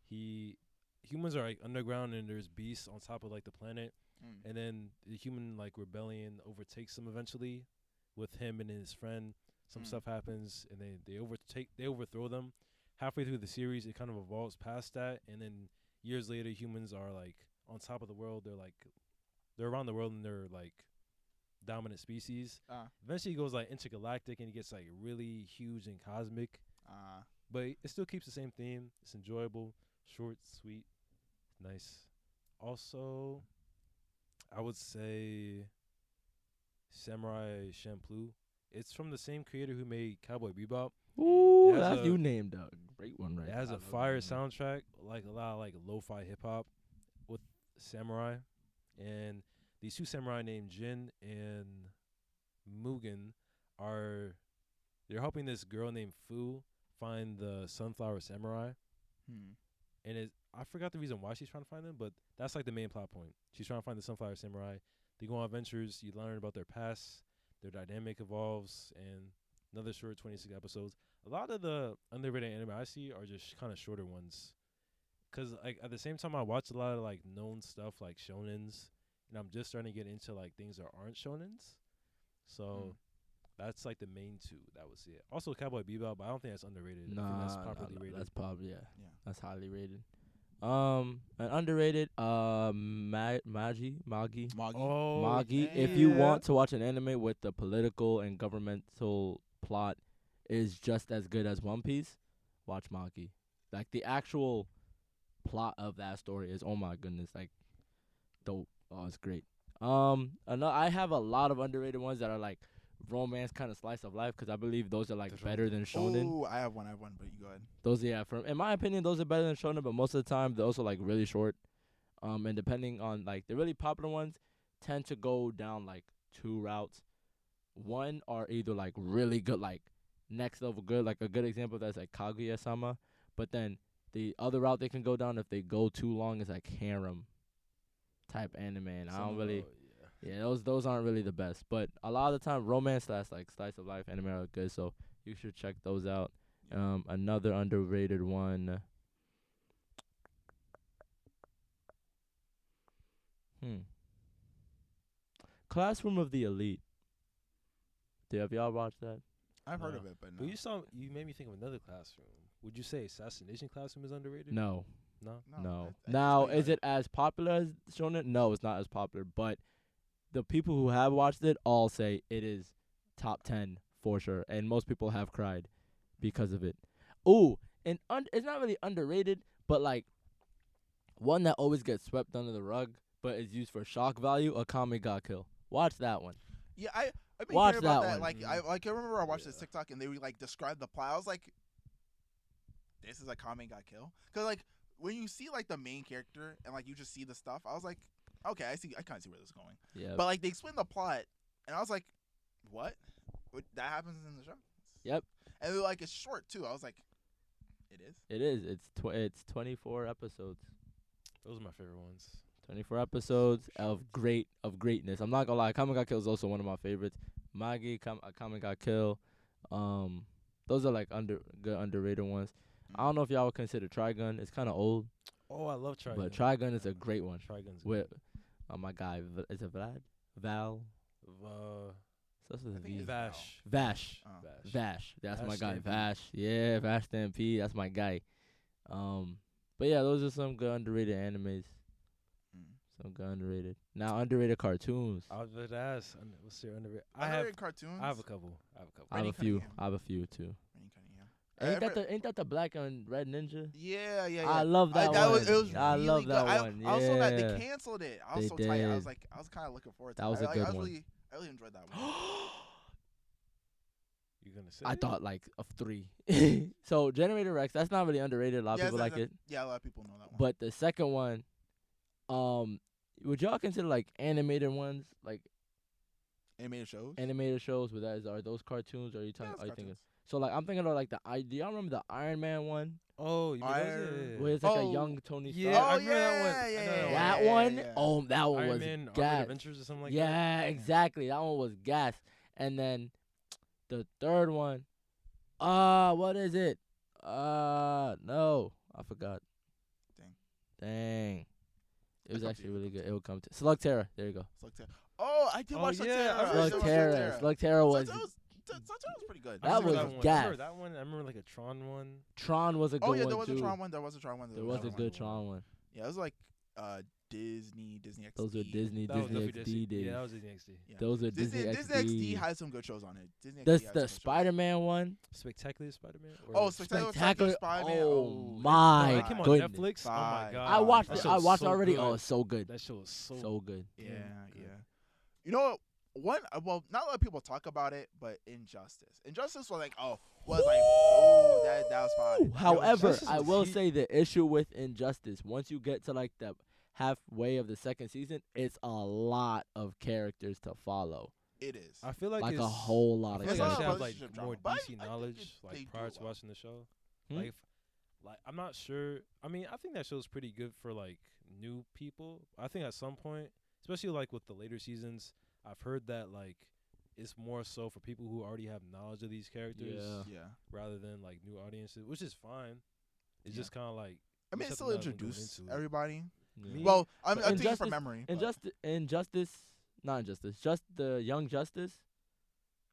humans are like underground, and there's beasts on top of like the planet, and then the human like rebellion overtakes them eventually, with him and his friend. Some stuff happens, and they overthrow them. Halfway through the series, it kind of evolves past that, and then years later, humans are like on top of the world. They're around the world, and they're like dominant species. Eventually, he goes like intergalactic, and he gets like really huge and cosmic. But it still keeps the same theme. It's enjoyable, short, sweet, nice. Also, I would say Samurai Champloo. It's from the same creator who made Cowboy Bebop. Ooh, that's you named a great one, right? It has a fire soundtrack, like a lot of like lo-fi hip hop with samurai, and these two samurai named Jin and Mugen they're helping this girl named Fu find the Sunflower Samurai. And I forgot the reason why she's trying to find them, but that's like the main plot point. She's trying to find the Sunflower Samurai. They go on adventures. You learn about their past. Their dynamic evolves, and another short 26 episodes. A lot of the underrated anime I see are just kind of shorter ones. Because like at the same time, I watch a lot of like known stuff like shonens, and I'm just starting to get into like things that aren't shonens. So that's like the main two that would see it. Also Cowboy Bebop, but I don't think that's underrated. I think that's properly rated. That's probably Yeah. That's highly rated. An underrated Magi. Oh, Magi. yeah. If you want to watch an anime with the political and governmental plot is just as good as One Piece, watch Magi. Like the actual plot of that story is, oh my goodness, like dope. Oh, it's great. I have a lot of underrated ones that are like romance kind of slice of life because I believe those are like better than shonen. Oh, I have one, but you go ahead. Those, yeah, from in my opinion, those are better than shonen, but most of the time they're also like really short. And depending on like the really popular ones, tend to go down like two routes. One are either like really good, like next level good, like a good example of that's like Kaguya-sama, but then the other route they can go down if they go too long is like harem type anime, and I don't really. Yeah, those aren't really the best, but a lot of the time romance slash like slice of life anime are good, so you should check those out. Another underrated one. Classroom of the Elite. Have y'all watched that? I've heard of it, but no. But you made me think of another classroom. Would you say Assassination Classroom is underrated? No. No. Now, is it as popular as shonen? No, it's not as popular, but the people who have watched it all say it is top 10 for sure, and most people have cried because of it. Ooh, and it's not really underrated, but like one that always gets swept under the rug, but is used for shock value. Akame ga Kill. Watch that one. Yeah, I've been Watch hearing about that that. one. I remember I watched this TikTok and they would like describe the plot. I was like, this is Akame ga Kill, because like when you see like the main character and like you just see the stuff, I was like, okay, I kind of see where this is going. Yeah. But like they explained the plot, and I was like, what? That happens in the show? Yep. And they're like, it's short too. I was like, it is. It is. It's 24 episodes. Those are my favorite ones. 24 episodes of greatness. I'm not gonna lie, Akame ga Kill is also one of my favorites. Akame ga Kill. Those are like underrated ones. I don't know if y'all would consider Trigun. It's kind of old. Oh, I love Trigun. But Trigun is a great one. Trigun's With my guy, is it Vlad? Val? Starts with a I think V. it's Vash. Vash. Oh. Vash. That's my Vash guy. Stampede. Vash. Yeah, Vash Stampede. That's my guy. But yeah, those are some good underrated animes. Some good underrated. Now underrated cartoons. I was about to ask, what's your underrated? Underrated cartoons. I have a couple. I have a few. I have a few too. Ain't that the black and red ninja? Yeah. I love that one. It was I really love good. that one. I also that Yeah. they canceled it. I was They so tight. I did. was kind of looking forward to That it. was a good one. I really enjoyed that one. You gonna say? I thought like of 3. So Generator Rex, that's not really underrated. A lot of people like it. Yeah, a lot of people know that one. But the second one, would y'all consider like animated ones, like animated shows. animated shows? Are those cartoons? Or are you Yeah, talking? it's Are you thinking? cartoons. So like I'm thinking of like do y'all remember the Iron Man one? Oh, you mean Iron- Where it's like a Oh, young Tony yeah, Stark. I remember that one. I know That yeah, one, yeah. oh, that one Iron was Man, Armored gas. Adventures or something like that. Yeah, exactly. That one was gas. And then the third one, what is it? No, I forgot. Dang. It was It'll come to actually you, really it'll good. come It will come to Slug Terror. There you go. Oh, I did Oh, watch Slug yeah, Terror. I I remember did watch Slug Terror was Slug Terror was pretty good. I That remember was one. gas. I remember that one. I remember like a Tron one. Tron was a good Oh yeah, one there was too. a Tron one. There was a Tron one. There was a another good one. Tron one. Yeah, it was like Disney XD. Those were Disney That was XD definitely days. Yeah, that was Disney XD. Yeah. Those are Disney Disney XD has some good shows on it. Disney XD has some The good Spider-Man one. Spectacular Spider-Man. shows. Spectacular Spider-Man. Oh my That came on goodness. Netflix. Oh my Fire. god. I watched That it. show I was watched so already. good. Oh, it's so good. That show was So good. Yeah, good. yeah. You know what? One, well, not a lot of people talk about it, but Injustice. Injustice was like, that was fine. However, Injustice I was will heat. say the issue with Injustice, once you get to like the halfway of the second season, it's a lot of characters to follow. It is. I feel like Like it's a whole lot I of feel like I It's should not a have like relationship more drama, but I DC think knowledge they like do prior to well. watching the show. Hmm? Like I'm not sure. I mean, I think that show's pretty good for like new people. I think at some point, especially like with the later seasons, I've heard that like it's more so for people who already have knowledge of these characters Yeah. rather than like new audiences, which is fine. It's Yeah. just kind of like I mean, you it just still have to know going introduced into it. everybody. Yeah. Well, I'm But thinking Injustice- from memory. but- Just the Young Justice,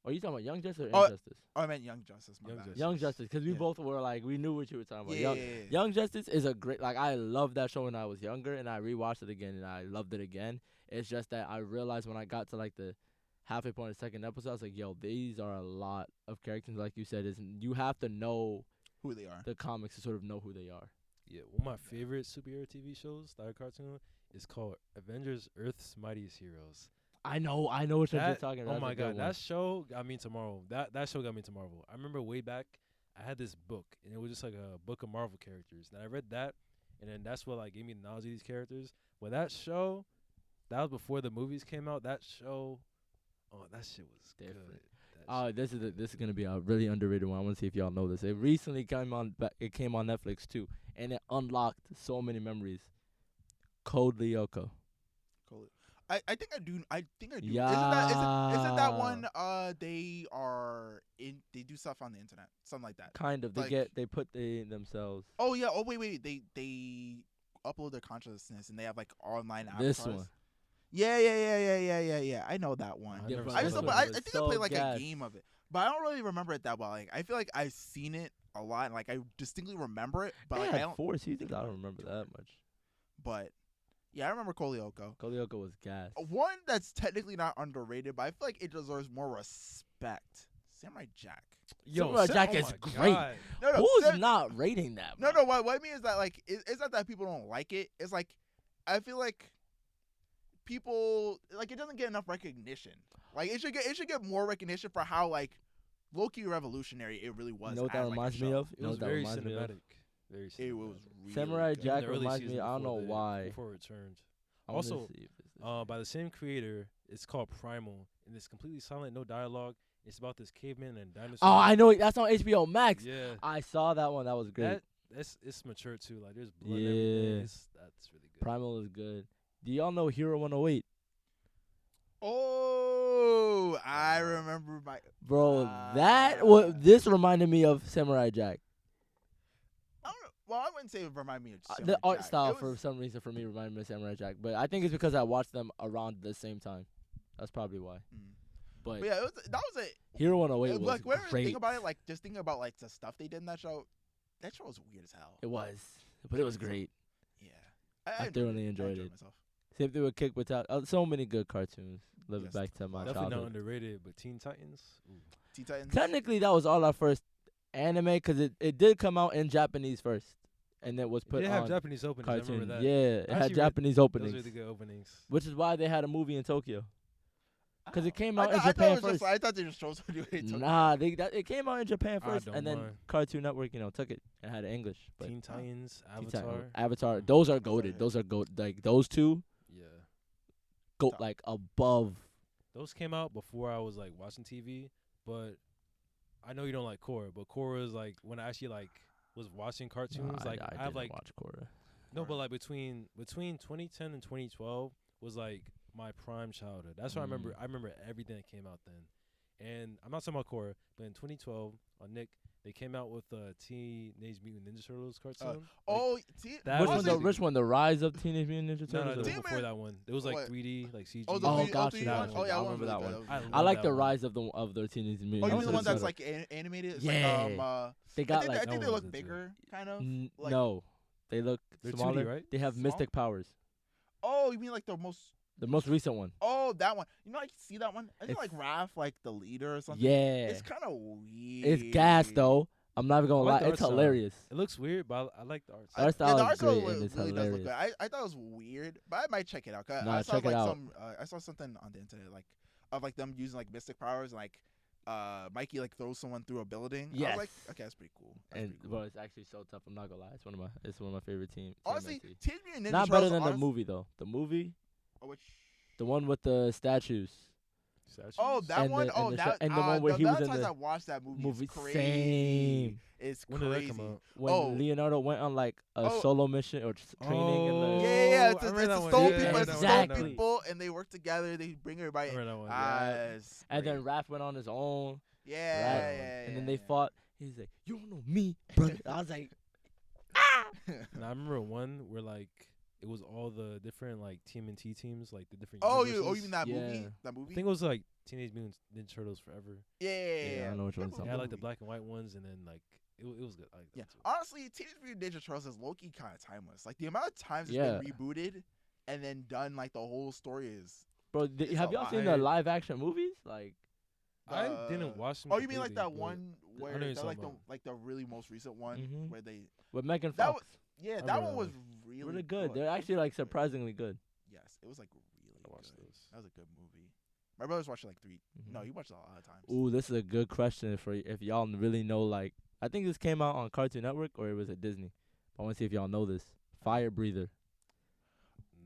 Are you talking about Young Justice or Oh, Injustice? Oh, I meant Young Justice. My Young bad. Justice. Young Justice, because we Yeah. both were like, we knew what you were talking about. Yeah, Young Justice is a great, like, I loved that show when I was younger, and I rewatched it again, and I loved it again. It's just that I realized when I got to, like, the halfway point of the second episode, I was like, yo, these are a lot of characters. Like you said, you have to know Who they are. the comics to sort of know who they are. Yeah, one of my favorite superhero TV shows, that are cartoon, is called Avengers: Earth's Mightiest Heroes. I know what you're That- talking about. Oh my That's a good god, one. that show got me to Marvel. That show got me to Marvel. I remember way back, I had this book, and it was just like a book of Marvel characters. And I read that, and then that's what like gave me the knowledge of these characters. But that show, that was before the movies came out. That show, oh, that shit was Different. good. That shit- This is gonna be a really underrated one. I want to see if y'all know this. It recently came on. It came on Netflix too, and it unlocked so many memories. Code Lyoko. Cool. I think I do. I think I do. Yeah. Isn't that one? They are in. They do stuff on the internet, something like that. Kind of. Like- They put themselves. Oh yeah. Oh wait. They upload their consciousness and they have like online avatars. This one. Yeah. I know that one. I've Yeah, never bro, I seen this still, that. but one I was think I so played like gas. a game of it, but I don't really remember it that well. Like I feel like I've seen it a lot, and like I distinctly remember it, but They like had I don't. 4 seasons. I about don't remember that much. But yeah, I remember Kolyoko. Code Lyoko was gas. One that's technically not underrated, but I feel like it deserves more respect. Samurai Jack. Samurai Jack oh is my great. God. No, Who's Sam- not rating that? No, bro? What I mean is that like it's not that people don't like it. It's like I feel like people like it doesn't get enough recognition. Like it should get more recognition for how like low-key revolutionary it really was. You know what that as, like, a reminds me show. of? It You know was what that very reminds me of? cinematic. Very cinematic. It was really Samurai good. Jack In the early reminds me. seasons I don't know before why. Before it returned. I wanna Also, see if it's this. By the same creator, it's called Primal, and it's completely silent, no dialogue. It's about this caveman and dinosaur. Oh, I know it. That's on HBO Max. Yeah, I saw that one. That was great. it's mature too. Like there's blood Yeah. and everything. That's really good. Primal is good. Do y'all know Hero 108? Oh, I remember my Bro, Ah. this reminded me of Samurai Jack. I don't know. Well, I wouldn't say it reminded me of The Samurai art Jack. style It for was- some reason for me reminded me of Samurai Jack, but I think it's because I watched them around the same time. That's probably why. Mm. But But yeah, that was it. Hero 108 was Like whenever I great. think about it, like just thinking about like the stuff they did in that show was weird as hell. It was, but it was great. Yeah, I thoroughly enjoyed it. myself. Same thing with Kick Buttowski. So many good cartoons. Live Yes, back to my Definitely not childhood. underrated, but Teen Titans. Ooh. Teen Titans. Technically, that was all our first anime because it did come out in Japanese first, and then was It put did on have Japanese openings. I cartoon. remember that. Yeah, it actually had read Japanese Those openings, are the good openings. which is why they had a movie in Tokyo. 'Cause it came out in I thought Japan it was just- first. I thought they just chose to do it. Nah, it came out in Japan I first, don't and then mind. Cartoon Network, took it and had it English. But Teen Titans, Teen Titans, Avatar. Avatar, those are goated. Avatar. Those are goat. Like those two, Yeah, go Top. like above. those came out before I was like watching TV. But I know you don't like Korra, but Korra is like when I actually like was watching cartoons. Nah, like I I have didn't like watch Korra. no, but like between 2010 and 2012 was like my prime childhood. That's what I remember. Mm. I remember everything that came out then. And I'm not talking about Korra, but in 2012 on Nick, they came out with Teenage Mutant Ninja Turtles cartoon. Like, Oh, see, That Which was one? The like- which one? The Rise of Teenage Mutant Ninja no, Turtles. it was Teen before Man- that one. It was like What? 3D, like CG. Oh, the Oh, 3D gotcha, 3D that one? one. Oh yeah, I I remember that remember one. I I like love the that one. Rise of the Teenage Mutant. Oh, you Ninja mean the one Turtles. that's like animated? It's Yeah. like, They I got think, like I think they one look was into it. bigger, kind of. like- no, they look They're 2D, smaller. right? They have Small? mystic powers. Oh, you mean like the most? The most recent one. Oh, that one. You know, I see that one. Isn't it It's- like Raph, like the leader or something? Yeah, It's kind of weird. it's gas though. I'm not even gonna I like lie, the art it's style. hilarious. It looks weird, but I like the art. Art style. style the is art style great and it's really does look hilarious. good. I thought it was weird, but I might check it out. 'Cause Nah, I saw check it like out. some. I saw something on the internet like of like them using like mystic powers, and, like Mikey like throws someone through a building. I Yes. was like, okay, that's pretty cool. That's And pretty cool. bro, it's actually so tough. I'm not gonna lie, it's one of my favorite teams. Honestly, Teenage Mutant Ninja not Turtles, better than the honest- movie though. The movie, Oh, which? the one with the statues. Statues? Oh, that And one. the- Oh, and the that. and the one where the he was amount in of times the I watched that movie. movie. Is crazy. Same. It's When crazy. did that come out? When Oh. Leonardo went on like a Oh. solo mission or just training in Oh. the. Yeah, I it's remember a that one. stone Yeah, people. I It's know stone that Exactly. one. people, and they work together. They bring I everybody. remember that one. It's And great. then Raph went on his own. Yeah, Right. yeah, And then they yeah. fought. He's like, "You don't know me, brother." I was like, And I remember one where like it was all the different like TMNT teams, like the different. Oh, universes. you mean that movie? Yeah. That movie? I think it was like Teenage Mutant Ninja Turtles Forever. Yeah. I know which one's That talking They had like movie. the black and white ones, and then like it was good. I like Yeah. that too. Honestly, Teenage Mutant Ninja Turtles is low-key kind of timeless. Like the amount of times it's Yeah. been rebooted and then done, like the whole story is. Bro, It's have a y'all lot. seen the live action movies? Like, I the- didn't watch them. Oh, you mean like that completely, one but where I know you're they're like talking the really most recent one Mhm. where they with Megan That Fox. yeah I that remember one that was one. really Really good. They're actually like surprisingly good. Yes, it was like really I watched good. those. That was a good movie. My brother's watched it like 3. Mhm. No, he watched it a lot of times. Ooh, this is a good question for if y'all really know. Like, I think this came out on Cartoon Network or it was at Disney. I want to see if y'all know this. Fire Breather.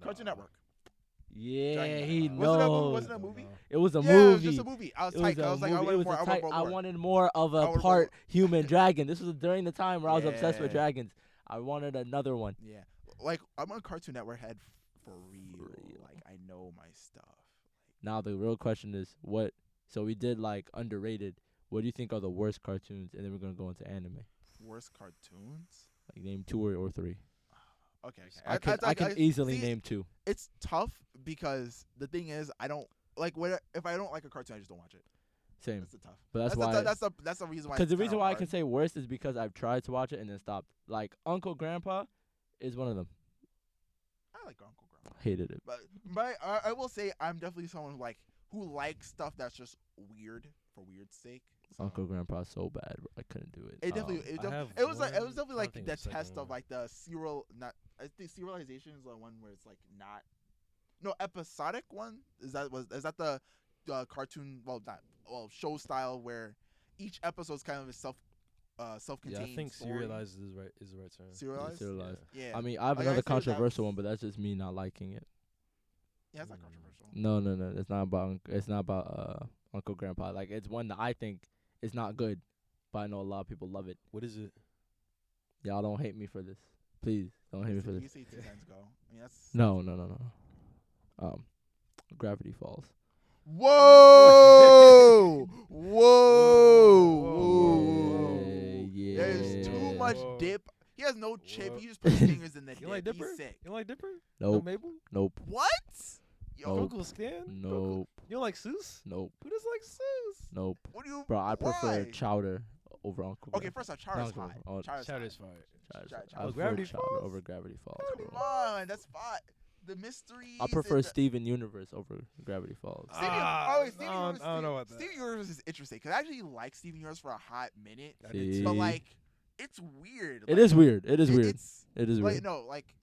Cartoon Nah. Network. Yeah, Dragon he Ball. knows. Wasn't that a Don't movie? know. It was a Yeah, it was movie. just a movie. I was It tight. was I a was like, movie. It was a tight. I more. wanted more of I a wanted part more. human dragon. This was during the time where I was obsessed with Yeah. dragons. I wanted another one. Yeah, like I'm a Cartoon Network head for real. real. Like I know my stuff. Now the real question is what? So we did like underrated. What do you think are the worst cartoons? And then we're gonna go into anime. Worst cartoons. Like name 2 or 3. Okay. I can easily see, name 2. It's tough because the thing is, I don't like if I don't like a cartoon, I just don't watch it. Same. That's the tough. But that's the why. tou- that's the reason why. Because the it's reason kinda why I hard. can say worst is because I've tried to watch it and then stopped. Like Uncle Grandpa is one of them. I like Uncle Grandma, Hated it. but I will say I'm definitely someone who likes stuff that's just weird for weird's sake. So. Uncle Grandpa's so bad, bro. I couldn't do it. It definitely, I have it was one- definitely I like think the the second test of one. like the serial. Not I think serialization is the one where it's like not. No, episodic one is that the cartoon show style where each episode is kind of a self-contained. Yeah, I think story. serialized is the right term. Serialized. Serialized. Yeah. I mean, I have Like, I another say that controversial was- one, but that's just me not liking it. Yeah, it's not controversial. No. It's not about. It's not about Uncle Grandpa. Like it's one that I think is not good, but I know a lot of people love it. What is it? Y'all don't hate me for this, please. Don't hate me for You this. say 2 times go. I mean that's. No. Gravity Falls. Whoa! Whoa! Yeah. There's too much Whoa. dip. He has no chip. Whoa. He just puts his fingers in the You dip. like Dipper? He's sick. You don't like Dipper? Nope. No Mabel? Nope. What? Yo, Nope. Goku Scan? Nope. You don't like Seuss? Nope. Who doesn't like Seuss? Nope. what do you? Bro, I prefer why? Chowder over Uncle Okay, Grandpa. first off, Chowder's Uncle hot. Grandpa. Oh, Chowder's Chowder's hot. fire. Chowder's Chowder- I Oh, prefer Gravity Chowder Falls? over Gravity Falls. Come bro. on, that's fine. The mysteries. I prefer and the- Steven Universe over Gravity Falls. Steven, Steven I Universe, don't know about that. Steven Universe is interesting because I actually like Steven Universe for a hot minute, I did See? but like it's weird. It is weird. It is weird. It's It is like weird. no, like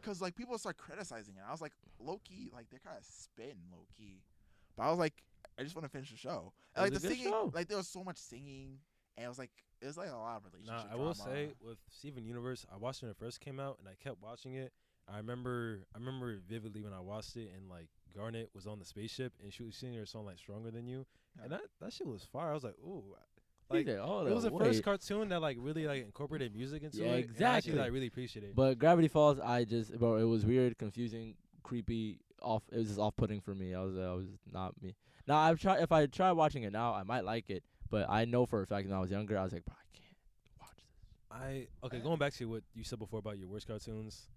because like people start criticizing it. I was like low key, like they're kind of spitting low key, but I was like, I just want to finish the show. And, like It was the a good singing, show. like there was so much singing, and it was like a lot of relationship. Nah, I will drama. say with Steven Universe, I watched it when it first came out, and I kept watching it. I remember vividly when I watched it, and like Garnet was on the spaceship, and she was singing her song like "Stronger Than You," and that shit was fire. I was like, ooh, like He said, "Hold it was up, the first wait." cartoon that like really like incorporated music into Yeah, it. And I exactly. actually like really appreciate it. But Gravity Falls, bro, it was weird, confusing, creepy, off. It was just off-putting for me. I was not me. Now if I try watching it now, I might like it, but I know for a fact when I was younger, I was like, bro, I can't watch this. Going back to what you said before about your worst cartoons,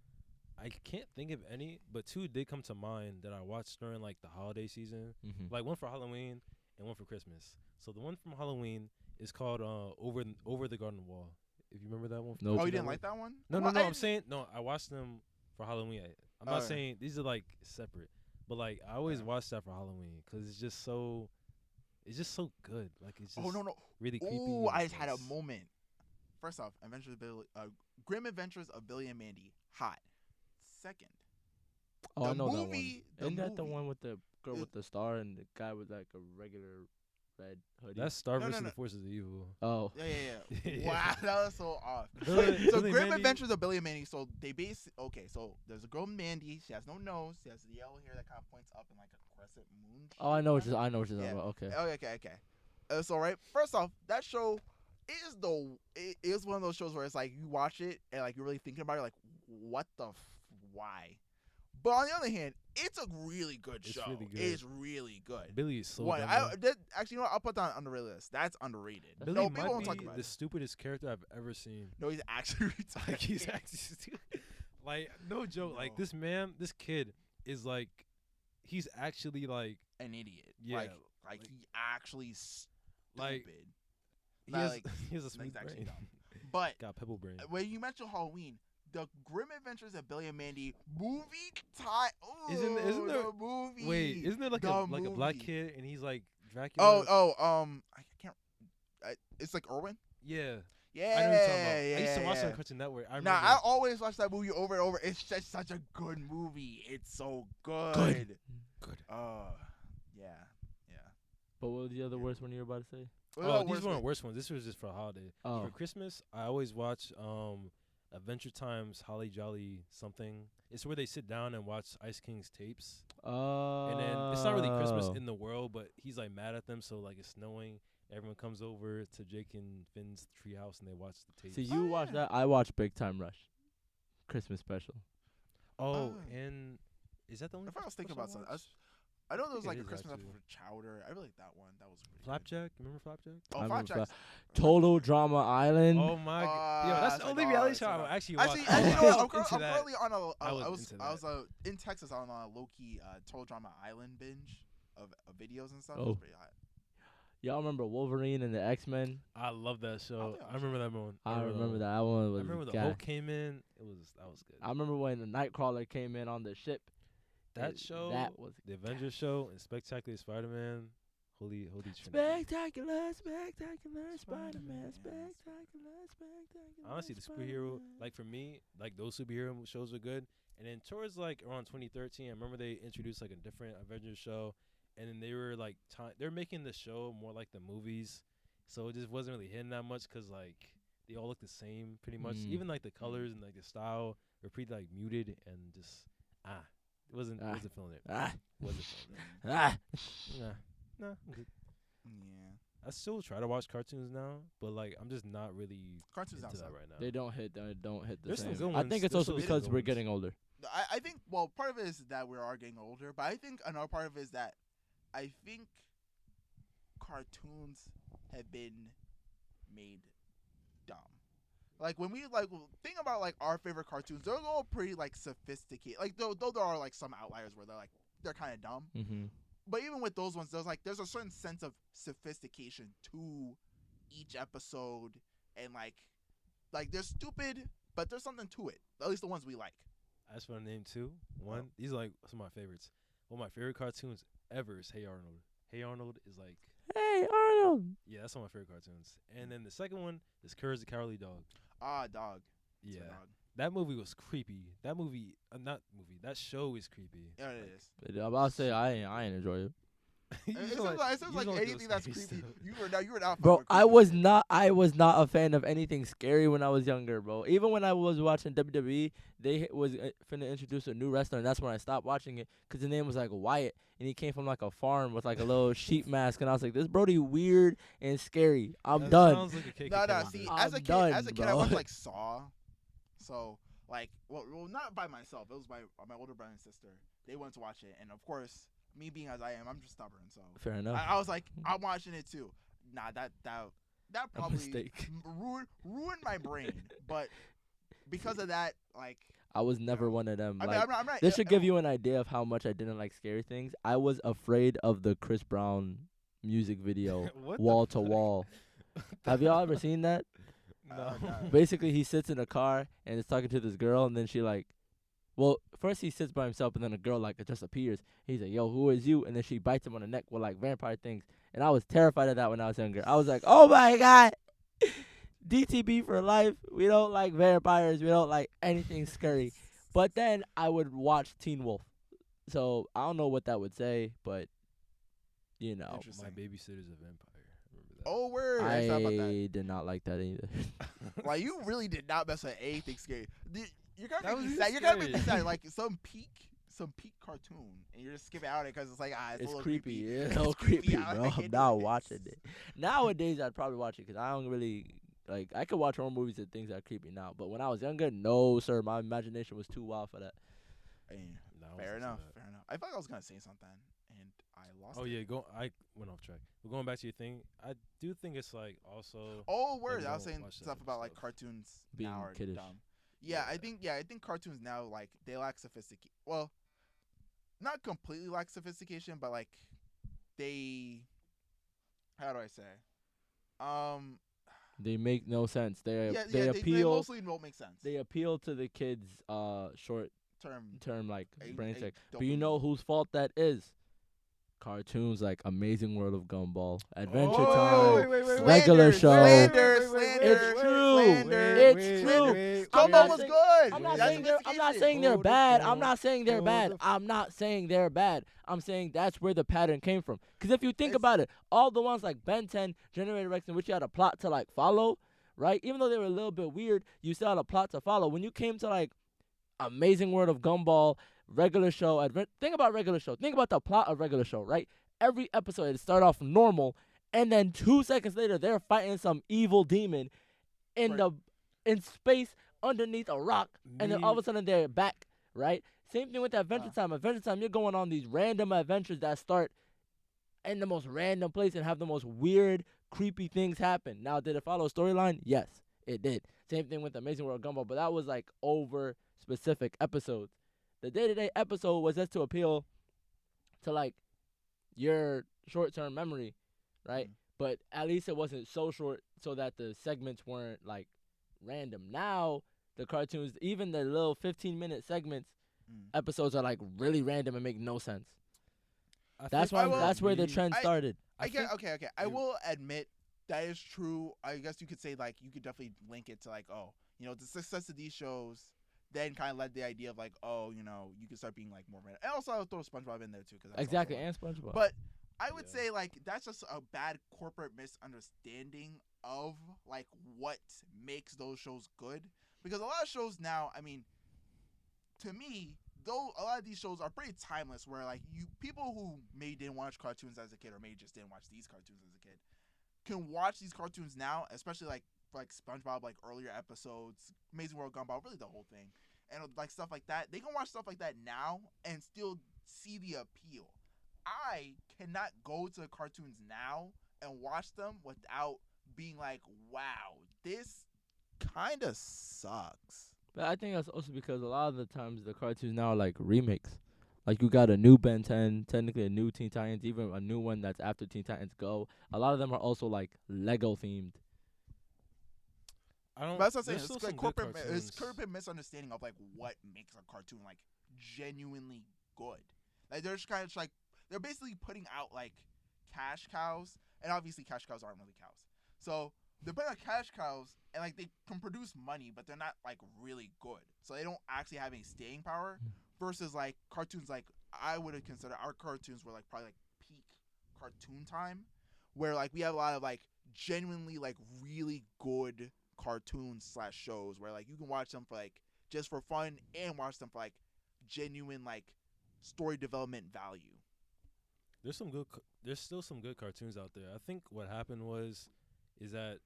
I can't think of any, but 2 did come to mind that I watched during like the holiday season. Mm-hmm. Like one for Halloween and one for Christmas. So the one from Halloween is called Over the Garden Wall. If you remember that one. Nope. Oh, you didn't like that one? No, Well, I'm saying no. I watched them for Halloween. I'm not Okay. saying these are like separate, but like I always Yeah. watch that for Halloween because it's just so good. Like it's just Oh no. really creepy. Oh, and I it's just had a nice. moment. First off, Grim Adventures of Billy and Mandy, hot. Second, Oh, I the know movie- that one. the Isn't that the movie one with the girl is- with the star and the guy with like a regular red hoodie? That's Star No, versus no. the Forces of Evil. oh, yeah. Wow, that was so off. Billy- So Billy Grim Mandy- Adventures of Billy and Mandy. So so there's a girl Mandy. She has no nose. She has the yellow hair that kind of points up in like a crescent moon. oh, I know what shape. you're talking Yeah. about. Okay. Okay. So right, first off, that show it is one of those shows where it's like you watch it and like you're really thinking about it, like what the why. But on the other hand, it's a really good It's show. really good. It's really good. Billy is so One, dumb, actually, you know what? I'll put that on underrated list. That's underrated. Billy No, people might won't be talk about the it. stupidest character I've ever seen. No, he's actually retarded. Like he's actually stupid. Like, no joke. Like, No. this kid is like, he's actually like, An idiot. Yeah, Like he actually stupid. like, he Not has, like, he has a he's smooth actually brain. dumb. But Got pebble brain. when you mentioned Halloween, the Grim Adventures of Billy and Mandy movie time. Isn't there- the movie? Wait, isn't there like The a black movie. kid and he's like Dracula? I can't. It's like Irwin. Yeah. Yeah, I know what you're talking about. yeah, I used to watch it yeah. on Cartoon Network. I Nah, remember. I always watch that movie over and over. It's just such a good movie. It's so good. Good. Yeah. But what was the other worst one you were about to say? Oh, these weren't worst ones. This was just for a holiday. Oh. For Christmas, I always watch Adventure Time's Holly Jolly something. It's where they sit down and watch Ice King's tapes. And then it's not really Christmas in the world, but he's like mad at them. So like it's snowing. Everyone comes over to Jake and Finn's treehouse and they watch the tapes. So you watch that? I watch Big Time Rush, Christmas special. Oh, and is that the only? If I was thinking Christmas about I something, I know there was think like it a is, Christmas actually. episode for Chowder. I really like that one. That was pretty good. Flapjack. Remember Flapjack? Oh, I remember Flapjack. Total Drama Island. Oh my god! Yo, that's the only reality show I actually watch. Actually, I you know was what? I'm into that. currently on a. I I was was into I was in Texas on a low key Total Drama Island binge of videos and stuff. It Oh. was pretty hot. Y'all remember Wolverine and the X-Men? I love that show. think I I remember that one. I remember that one I was remember the gas. Hulk came in. That was good. I remember when the Nightcrawler came in on the ship. That show, That was the Avengers show, and Spectacular Spider-Man. Holy Trinity. spectacular Spider-Man, Spider-Man. spectacular. Honestly, the superhero, like for me, like those superhero shows are good. And then towards like around 2013, I remember they introduced like a different Avengers show, and then they were like they're making the show more like the movies, so it just wasn't really hitting that much because like they all look the same pretty much. Mm. Even like the colors and like the style were pretty like muted and just wasn't feeling it. Wasn't feeling it. Nah, I'm good. Yeah. I still try to watch cartoons now, but like I'm just not really Cartoons into now that suck. right now. They don't hit the There's some same. good I ones. think it's There's also some because good we're ones. getting older. I think part of it is that we are getting older, but I think another part of it is that I think cartoons have been made dumb. Like when we think about like our favorite cartoons, they're all pretty like sophisticated. Like though there are like some outliers where they're kind of dumb. Mm-hmm. But even with those ones, there's a certain sense of sophistication to each episode, and like they're stupid, but there's something to it. At least the ones we like. I just want to name two. One, these are like some of my favorites. One of my favorite cartoons ever is Hey Arnold. Hey Arnold is like, Hey Arnold. yeah, that's one of my favorite cartoons. And then the second one is Courage the Cowardly Dog. Dog. It's a Yeah, dog. that movie was creepy. That movie, that show is creepy. Yeah, it is. But I'm about to say I ain't enjoy it. You It don't seems you like don't anything that's scary creepy. stuff. You were not. Bro, fucking with I creepy was shit. not a fan of anything scary when I was younger, bro. Even when I was watching WWE, they was finna introduce a new wrestler, and that's when I stopped watching it because his name was like Wyatt, and he came from like a farm with like a little sheep mask, and I was like, this Brody weird and scary. I'm That done. Sounds like a cake No, and see, candy. as a I'm kid, done, I bro. watched like Saw, so like, well, not by myself. It was by my older brother and sister. They wanted to watch it, and of course, me being as I am, I'm just stubborn. So Fair enough. I was like, I'm watching it too. Nah, that probably mistake. ruined my brain. But because of that, like, I was never one of them. I mean, Like, I'm not. this should give you an idea of how much I didn't like scary things. I was afraid of the Chris Brown music video, What the wall to fuck? wall. Have y'all ever seen that? No. Basically, he sits in a car and is talking to this girl, and then she like, well, first he sits by himself, and then a girl like just appears. He's like, "Yo, who is you?" And then she bites him on the neck with like vampire things. And I was terrified of that when I was younger. I was like, "Oh my god, DTB for life. We don't like vampires. We don't like anything scary." But then I would watch Teen Wolf, so I don't know what that would say, but you know, Interesting. My babysitter's a vampire. Remember that? Oh, word! I forgot about that. I did not like that either. Like, you really did not mess with anything scary. You're That gonna make me was sad. You're gonna make me scary. sad. Like some peak cartoon, and you're just skipping out it because it's like it's a It's little creepy. creepy. It's so creepy, I bro. can't I'm do not it. watching it. Nowadays, I'd probably watch it because I don't really like. I could watch horror movies and things that are creepy now, but when I was younger, no, sir. My imagination was too wild for that. Hey, No, I fair wasn't into enough. that. Fair enough. I thought I was gonna say something, and I lost. Oh it. yeah, I went off track. But going back to your thing, I do think it's like also Oh, word! we I was don't saying watch that stuff other about like stuff. cartoons Being now are kiddish. dumb. I think cartoons now like they lack sophistication. Well, not completely lack sophistication, but like they, how do I say? They make no sense. They They appeal. mostly don't make sense. They appeal to the kids' short term term like brain a check. But you know whose fault that is? Cartoons like Amazing World of Gumball, Adventure Time, Regular Show. It's true. It's true. Gumball was good. I'm not That's saying they're. I'm not sophistication. saying they're Hold the bad. phone. I'm not saying they're Hold bad. the I'm not saying they're bad. I'm saying that's where the pattern came from. Because if you think It's- about it, all the ones like Ben 10, Generator Rex, in which you had a plot to like follow, right? Even though they were a little bit weird, you still had a plot to follow. When you came to like Amazing World of Gumball, Regular Show, think about Regular Show. Think about the plot of Regular Show, right? Every episode it start off normal, and then 2 seconds later they're fighting some evil demon in Right. in space underneath a rock, and then all of a sudden they're back, right? Same thing with Adventure Time. Adventure Time, you're going on these random adventures that start in the most random place and have the most weird, creepy things happen. Now, did it follow a storyline? Yes, it did. Same thing with Amazing World Gumball, but that was like over specific episodes. The day-to-day episode was just to appeal to like your short-term memory, right? But at least it wasn't so short so that the segments weren't like random. Now the cartoons, even the little 15-minute segments, episodes are like really random and make no sense. That's where the trend started. Okay. I will admit that is true. I guess you could say like you could definitely link it to like, oh, you know, the success of these shows then kind of led the idea of like, oh, you know, you can start being like more random. And also I'll throw SpongeBob in there too, because Exactly, and SpongeBob. But I would say like that's just a bad corporate misunderstanding of like what makes those shows good, because a lot of shows now, I mean, to me, though a lot of these shows are pretty timeless, where like people who maybe didn't watch cartoons as a kid or maybe just didn't watch these cartoons as a kid can watch these cartoons now, especially like SpongeBob, like earlier episodes, Amazing World Gumball, really the whole thing, and like stuff like that. They can watch stuff like that now and still see the appeal. I cannot go to cartoons now and watch them without being like, wow, this kind of sucks. But I think that's also because a lot of the times the cartoons now are like remakes. Like you got a new Ben 10, technically a new Teen Titans, even a new one that's after Teen Titans Go. A lot of them are also like Lego themed. But that's what I'm saying. It's like corporate misunderstanding of like what makes a cartoon like genuinely good. Like they're just kind of like they're basically putting out like cash cows, and obviously cash cows aren't really cows. So they're putting out cash cows, and like they can produce money, but they're not like really good. So they don't actually have any staying power. Versus like cartoons, like I would have considered our cartoons were like probably like peak cartoon time, where like we have a lot of like genuinely like really good cartoons / shows where like you can watch them for like just for fun and watch them for like genuine like story development value. There's still some good cartoons out there. I think what happened is that,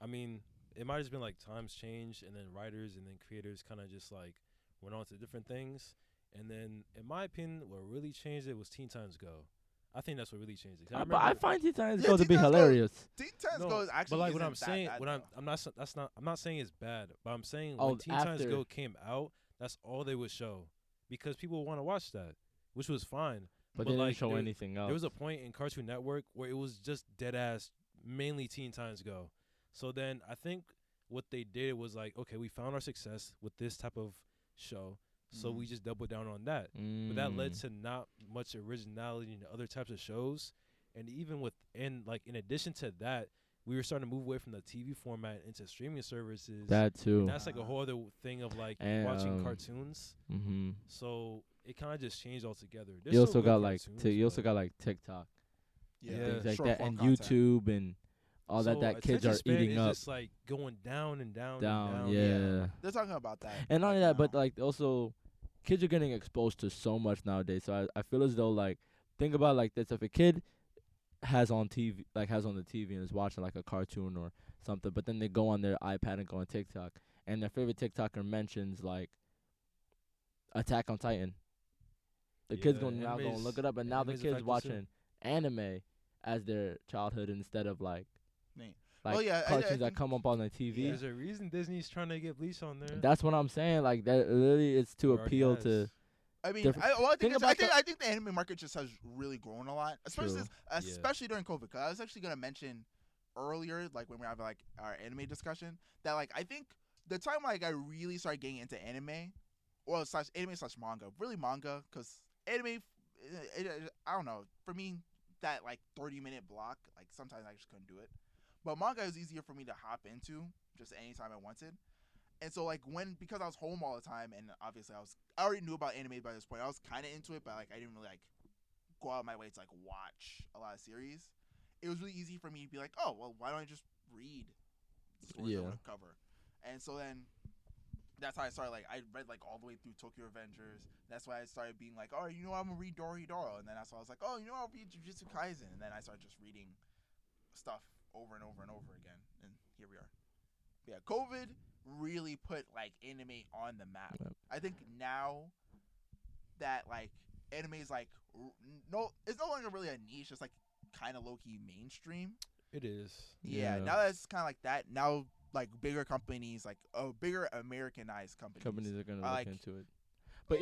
I mean, it might have been like times changed, and then writers and then creators kind of just like went on to different things. And then, in my opinion, what really changed it was Teen Titans Go. I think that's what really changed it. But I find Teen Titans Go to Teen be Titans Go- hilarious. Teen Titans Go is actually but like what isn't I'm saying, that what bad, I'm not saying it's bad, but I'm saying Oh, when Teen Titans after. Go came out, that's all they would show because people want to watch that, which was fine. But they didn't like, show anything else. There was a point in Cartoon Network where it was just dead ass, mainly Teen Titans Go. So then I think what they did was like, okay, we found our success with this type of show, so we just doubled down on that. But that led to not much originality in other types of shows, and even in addition to that, we were starting to move away from the TV format into streaming services. That too. And that's like a whole other thing of like watching cartoons. Mm-hmm. So it kind of just changed altogether. You also got like TikTok. Yeah, Things like short that, form and content. YouTube and all that kids attention are span eating is up. just like going down and down. Down, and down. yeah. They're talking about that. And not only right that, but now. like also, kids are getting exposed to so much nowadays. So I feel as though like think about like this: if a kid has on the TV and is watching like a cartoon or something, but then they go on their iPad and go on TikTok, and their favorite TikToker mentions like Attack on Titan. The kids going now going look it up, and now the anime's kids affected watching anime as their childhood instead of like like Oh, yeah, I cartoons that think- come up on the TV. There's a reason Disney's trying to get Bleach on there. That's what I'm saying. Like that literally is to Or already appeal has. to. I mean, different- I Think think, about I think the anime market just has really grown a lot, especially True. especially during COVID. Because I was actually gonna mention earlier, like when we have like our anime discussion, that like I think the time like I really started getting into anime, or slash anime slash manga, really manga, because anime, I don't know, for me that like 30-minute block, like sometimes I just couldn't do it, but manga is easier for me to hop into just anytime I wanted. And so like because I was home all the time, and obviously I already knew about anime by this point. I was kind of into it, but like I didn't really like go out of my way to like watch a lot of series. It was really easy for me to be like, oh well, why don't I just read the stories I want to cover? And so then that's how I started. Like I read like all the way through Tokyo Avengers. That's why I started being like, oh, you know, I'm gonna read Dorohedoro, and then that's why I was like, oh, you know, I'll read Jujutsu Kaisen, and then I started just reading stuff over and over and over again, and here we are. Yeah, COVID really put like anime on the map. Yep. I think now that like anime is like it's no longer really a niche. It's like kind of low key mainstream. It is. Yeah, now that it's kind of like that. Now like bigger companies, like bigger Americanized companies Companies are gonna like, look into it. But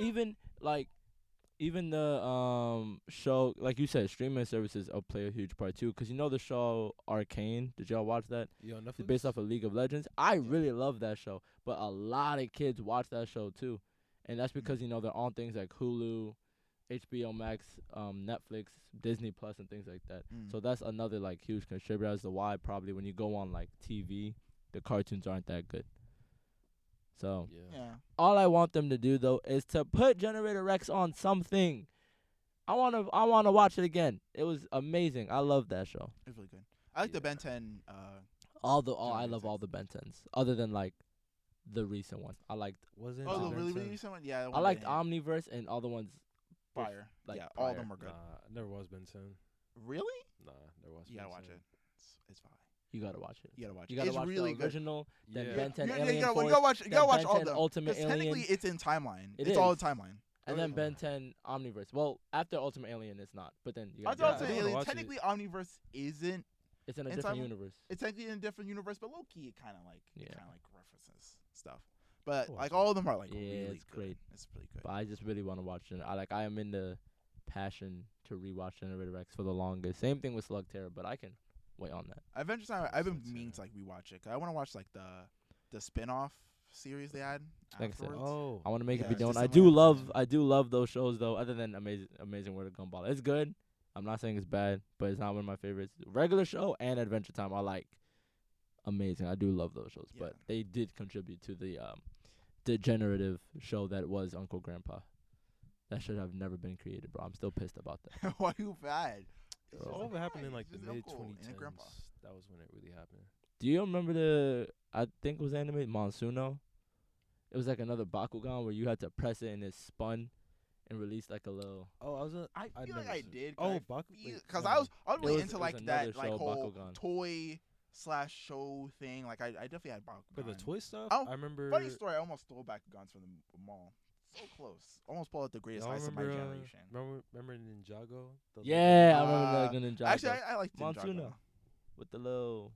even the show, like you said, streaming services play a huge part too. Cause you know the show Arcane. Did y'all watch that? You on It's Netflix? based off of League of Legends. I really love that show, but a lot of kids watch that show too, and that's because you know they're on things like Hulu, HBO Max, Netflix, Disney Plus, and things like that. So that's another like huge contributor as to why probably when you go on like TV, the cartoons aren't that good. So yeah. all I want them to do though is to put Generator Rex on something. I wanna watch it again. It was amazing. I love that show. It's really good. I like the Ben 10. I Generator love 6. all the Ben 10s other than like the recent one. I liked Wasn't Oh, the Ben really 10? recent one. Yeah, the I one liked that had Omniverse and all the ones Fire. like yeah, all of prior. them were good. Nah, I never was Ben 10. Really? Nah, never was. You Ben gotta watch 10. it. It's fine. You gotta watch it. You gotta watch it. You gotta It's watch really the good. original, then Yeah. Ben 10 You Alien gotta Force, watch. You then gotta watch Ben all 10 of them. Ultimate Because technically, Alien. it's in timeline. It It's all in is. timeline. And then Oh. Ben 10 Omniverse. Well, after Ultimate Alien, it's not. But then you I gotta thought get I it. do wanna Alien, watch technically Omniverse isn't. It's in a in different timeline? universe. It's technically in a different universe, but low key, it kind of like Yeah. references stuff. But I'll like watch it. all of them are like Yeah, really it's good. great. It's really good. But I just really want to watch it. I am in the passion to rewatch Generator X for the longest. Same thing with Slug Terror, but I can wait on that. Adventure Time. I've been Slug meaning to Terror. like rewatch it. 'Cause I want to watch like the spin-off series they had Like I said, afterwards. Oh. I want to make Yeah, it be it's known. just I something do love those shows though. Other than Amazing World of Gumball, it's good. I'm not saying it's bad, but it's not one of my favorites. Regular Show and Adventure Time are like amazing. I do love those shows, Yeah. but they did contribute to the degenerative show that was Uncle Grandpa. That should have never been created, bro. I'm still pissed about that. Why you bad? It's Bro. all that happened in It's like the just mid Uncle and a 2010s. grandpa. That was when it really happened. Do you remember I think it was animated Monsuno? It was like another Bakugan where you had to press it and it spun and released like a little. Oh, I was. I feel like never I seen- did. Oh, Baku. Because I was really was- into it was like another that like show, whole Bakugan. toy / show thing. Like I definitely had Bakugan. For the toy stuff, Oh, I remember. Funny story. I almost stole Bakugans from the mall. So close. Almost pulled out the greatest Y'all ice of my remember, generation. remember Ninjago? The Yeah, I Uh, remember that Ninjago. Actually, I liked Monsuno Ninjago. with the little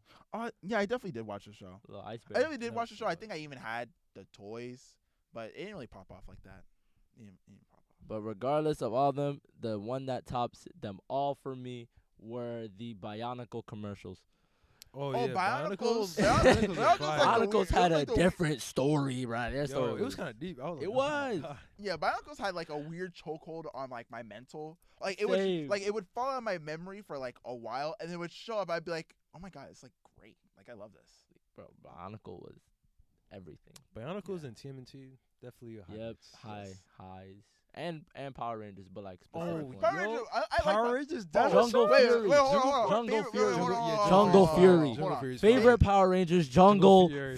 Yeah, I definitely did watch the show. I iceberg. definitely did Never watch the seen show. I that. think I even had the toys, but it didn't really pop off like that. It didn't pop off. But regardless of all them, the one that tops them all for me were the Bionicle commercials. Oh, Oh, yeah, Bionicles. Bionicles Bionicles was like fire. the Bionicles weird- had it was a like the- different story, right? Their story Yo, it was kind of deep. I was like, It oh my was. God. Yeah, Bionicles had like a weird chokehold on like my mental. Like it would Same. like it would fall out of my memory for like a while, and then it would show up. I'd be like, oh my god, it's like great. Like I love this. Bro, Bionicle was everything. Bionicles Yeah. and TMNT definitely a high. Yep, mix. highs and Power Rangers, but like Oh, specific Power ones. Rangers, I Power like Rangers. Oh, that Jungle was wait, Fury. wait, hold on, hold on. Jungle Favorite- Fury. wait, hold on, hold on, Jungle hold on, Fury. hold on. Jungle Fury is Favorite fire. Power Rangers, Jungle Jungle Fury.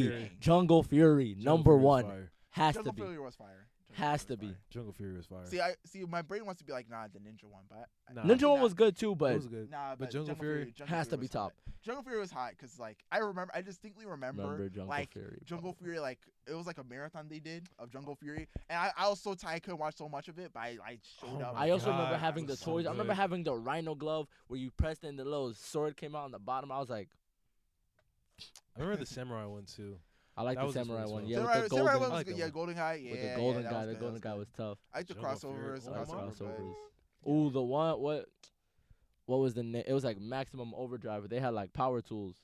Fury. Jungle Fury, Jungle number Fury was one. fire. Has Jungle to be. Fury was fire. Has to be. Jungle Fury was fire. See, my brain wants to be like, nah, the ninja one, but Nah. Ninja one Nah. was good too, It but was good. nah, but Jungle Fury has to be was top. hot. Jungle Fury was hot because like I distinctly remember Jungle like Fury. Jungle bro. Fury, like it was like a marathon they did of Jungle Fury, and I was so tired I couldn't watch so much of it, but I showed Oh up. I also remember God, having that the was so toys. I remember good. having the Rhino glove where you pressed and the little sword came out on the bottom. I was like, I remember the samurai one too. I like That the was this samurai one one. as Yeah, well. with the Samurai golden, one was like good. that Yeah, one. Golden Guy. Yeah, with the golden that guy. was The good, golden guy good. was tough. I like the Jungle Fury. crossovers. Oh The my crossovers were good. gosh. Ooh, the one what was the name? It was like Maximum Overdrive. They had like power tools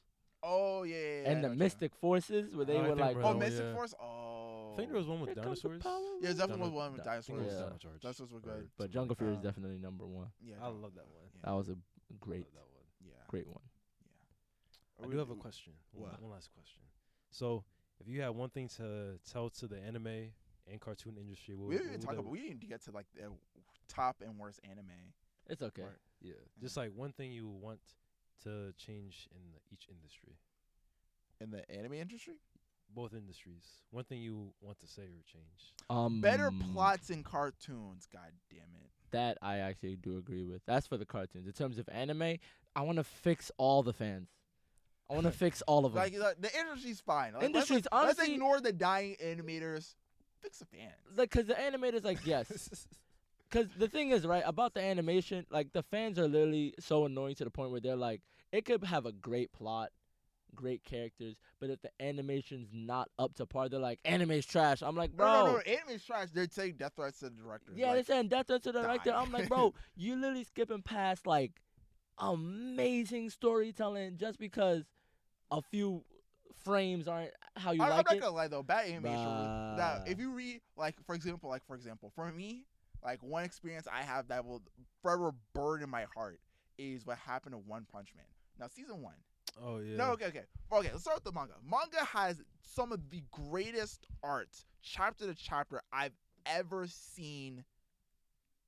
Oh yeah, and I the know what you're Mystic Forces where they I were think like, we're talking Oh, about. Oh, yeah. Mystic Force. Oh, I think there was one with Here comes the dinosaurs. power. Yeah, there's definitely Dino- one with I think it was dinosaurs. Yeah. Dino Charge. Dinosaurs were Or good. But Jungle Fury is Uh, definitely number one. Yeah, I love that one. Yeah. That was a I great, love that one. Yeah. great one. Yeah. I do have a question. What? One last question. So, if you had one thing to tell to the anime and cartoon industry, what, We didn't what even would talk that about. We didn't get to like the top and worst anime. It's okay. Right. Yeah. Just like one thing you want to change in each industry, In the anime industry, both industries. One thing you want to say or change. better plots in cartoons. God damn it. That I actually do agree with. That's for the cartoons. In terms of anime, I want to fix all the fans. I want to fix all of them. Like the industry's fine. Like, Industry's let's honestly- ignore the dying animators. Fix the fans. Like, cause the animators, like, yes. Cause the thing is, right, about the animation, like the fans are literally so annoying to the point where they're like, it could have a great plot, great characters, but if the animation's not up to par, they're like, anime's trash. I'm like, bro. No, anime's trash. They're saying death threats to the director. Yeah, like, they're saying death threats to the director. die. I'm like, bro, you literally skipping past like amazing storytelling just because a few frames aren't how you I'm like not it. gonna lie though, bad animation. Now, Bruh. if you read like for example, for me, like one experience I have that will forever burn in my heart is what happened to One Punch Man. Now, season 1. Oh yeah. No, okay. Let's start with the manga. Manga has some of the greatest art, chapter to chapter, I've ever seen,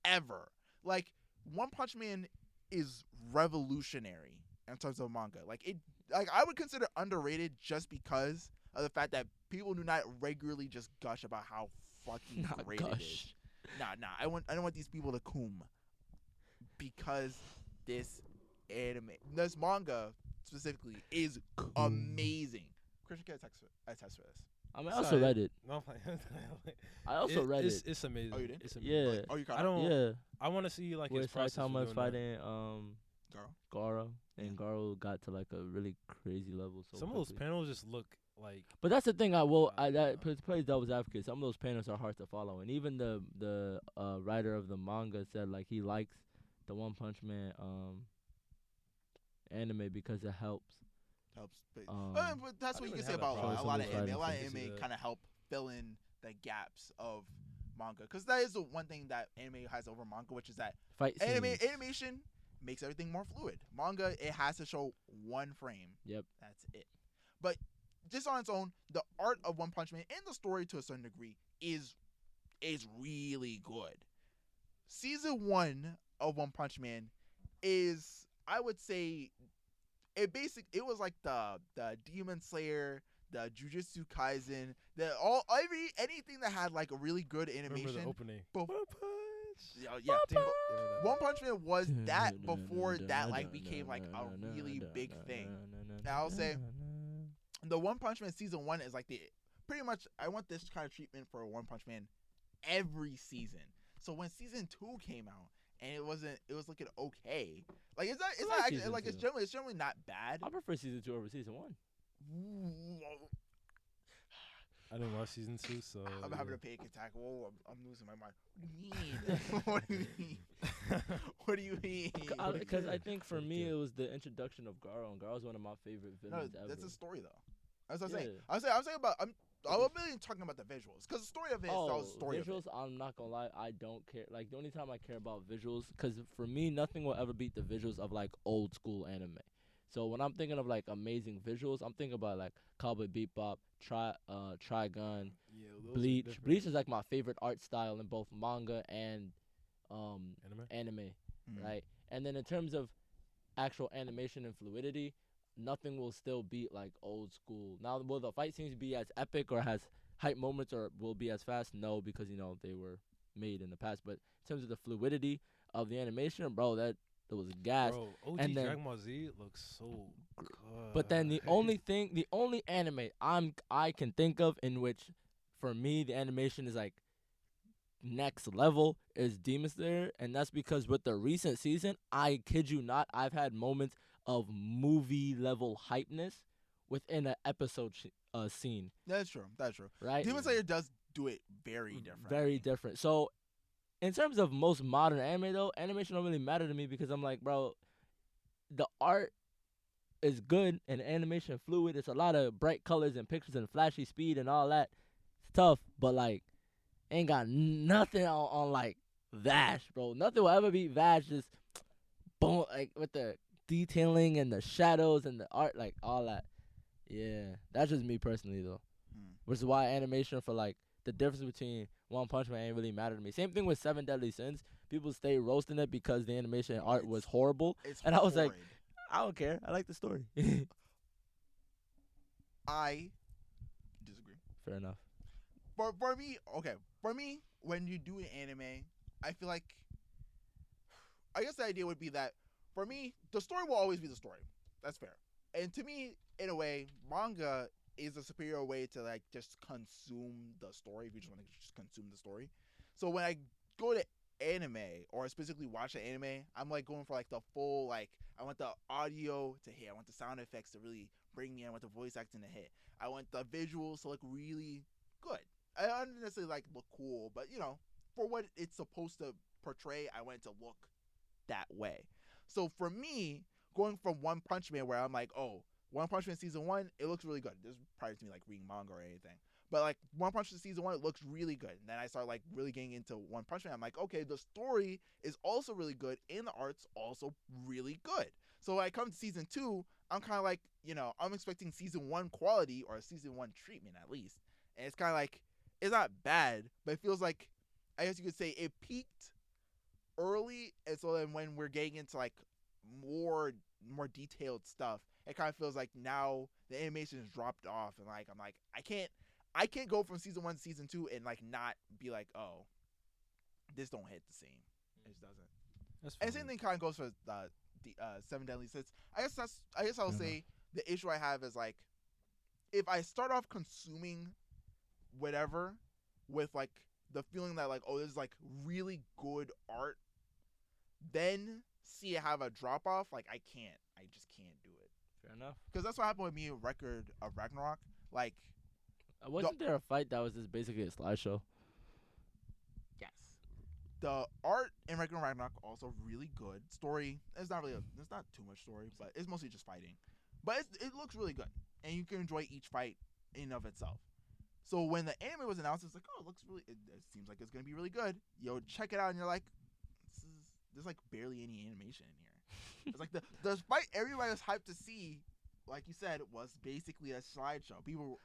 ever. Like One Punch Man is revolutionary in terms of manga. Like I would consider underrated just because of the fact that people do not regularly just gush about how fucking Not great it is. gush. Nah. I don't want these people to cum because this manga specifically is amazing. Christian can attest for this. I mean, I Sorry. also read it. No, I also read it. It's amazing. Oh, you did? It's Yeah. amazing. Oh, you caught I it? don't. Yeah. I want to see like Where his process. Saitama was for doing that. fighting Girl. Garo, and Garo got to like a really crazy level. So Some of those quickly. panels just look like. But that's the thing. That plays devil's advocate. Some of those panels are hard to follow, and even the writer of the manga said like he likes the One Punch Man anime because it helps. Helps. But that's I what you didn't can say have that about problem. a lot of Some of anime. those A lot of writers anime can kind of help fill in the gaps of manga, because that is the one thing that anime has over manga, which is that Fight scenes. animation makes everything more fluid. Manga, it has to show one frame. Yep. That's it. But just on its own, the art of One Punch Man and the story to a certain degree is really good. Season 1 of One Punch Man is, I would say, it was like the Demon Slayer, the Jujutsu Kaisen, anything that had like a really good Remember animation. the opening. Bef- One punch. yeah, Give me that. One Punch Man was that before that like became like a really big thing. Now I'll say the One Punch Man season 1 is like the pretty much I want this kind of treatment for One Punch Man every season. So when season 2 came out and it was looking okay. Like it's I not like actually season like 2. it's generally not bad. I prefer season 2 over season 1. I didn't watch season 2, so. I'm yeah. having a panic attack. Whoa, I'm losing my mind. What do you mean? What do you mean? Because I think for me Okay. it was the introduction of Garo, and Garo's one of my favorite No, villains ever. that's a story though. That's what I'm saying. Yeah. I'm saying about I'm really talking about the visuals, because the story of it is the story visuals, of it. I'm not gonna lie, I don't care. Like the only time I care about visuals, because for me, nothing will ever beat the visuals of like old school anime. So when I'm thinking of like amazing visuals, I'm thinking about like Cowboy Bebop, Trigun, Yeah, those are Bleach. different. Bleach is like my favorite art style in both manga and Anime? Mhm. right? And then in terms of actual animation and fluidity, nothing will still beat like old school. Now, will the fight scenes be as epic or has hype moments or will be as fast? No, because they were made in the past. But in terms of the fluidity of the animation, bro, that was gas. Bro, OG and then- Dragon Ball Z looks so good. But then the only anime I can think of in which, for me, the animation is like next level is Demon Slayer, and that's because with the recent season, I kid you not, I've had moments of movie level hypeness within an episode scene, That's true. That's true. right? Demon Slayer does do it very different. Very different. So, in terms of most modern anime, though, animation don't really matter to me because I'm like, bro, the art is good and animation fluid. It's a lot of bright colors and pictures and flashy speed and all that. It's tough, but like, ain't got nothing on like Vash, bro. Nothing will ever beat Vash. Just boom, like with the detailing and the shadows and the art, like all that. Yeah, that's just me personally though. Which is why animation for like the difference between One Punch Man ain't really matter to me. Same thing with Seven Deadly Sins. People stay roasting it because the animation and art was horrible. And I was like, I don't care. I like the story. I disagree. Fair enough. For me, okay. For me, when you do an anime, I feel like I guess the idea would be that for me, the story will always be the story. That's fair. And to me, in a way, manga is a superior way to like just consume the story if you just want to just consume the story. So when I go to anime or specifically watch an anime, I'm like going for like the full like I want the audio to hit, I want the sound effects to really bring me, I want the voice acting to hit, I want the visuals to look really good. I don't necessarily like look cool, but you know, for what it's supposed to portray, I want it to look that way. So for me, going from One Punch Man where I'm like, oh, One Punch Man season 1, it looks really good. This is prior to me like reading manga or anything. But like One Punch Man season 1, it looks really good. And then I start like really getting into One Punch Man. I'm like, okay, the story is also really good and the art's also really good. So when I come to season 2, I'm kind of like, you know, I'm expecting season 1 quality or season 1 treatment at least. And it's kind of like, it's not bad, but it feels like, I guess you could say it peaked early. And so then when we're getting into like more detailed stuff, it kind of feels like now the animation has dropped off, and like I'm like I can't go from season 1 to season 2 and like not be like, oh, this don't hit the same. It just doesn't. That's and same thing kind of goes for the Seven Deadly Sins. I guess I'll say the issue I have is like if I start off consuming whatever with like the feeling that like, oh, this is like really good art, then see it have a drop off, like I just can't do it. Fair enough. Because that's what happened with me in Record of Ragnarok. Like, wasn't there a fight that was just basically a slideshow? yes, the art in Record of Ragnarok also really good. Story, there's not too much story, but it's mostly just fighting. But it looks really good, and you can enjoy each fight in and of itself. So when the anime was announced, it's like, oh, it seems like it's gonna be really good. Yo, check it out, and you're like, there's like barely any animation in here. It's like the fight everybody was hyped to see, like you said, was basically a slideshow. People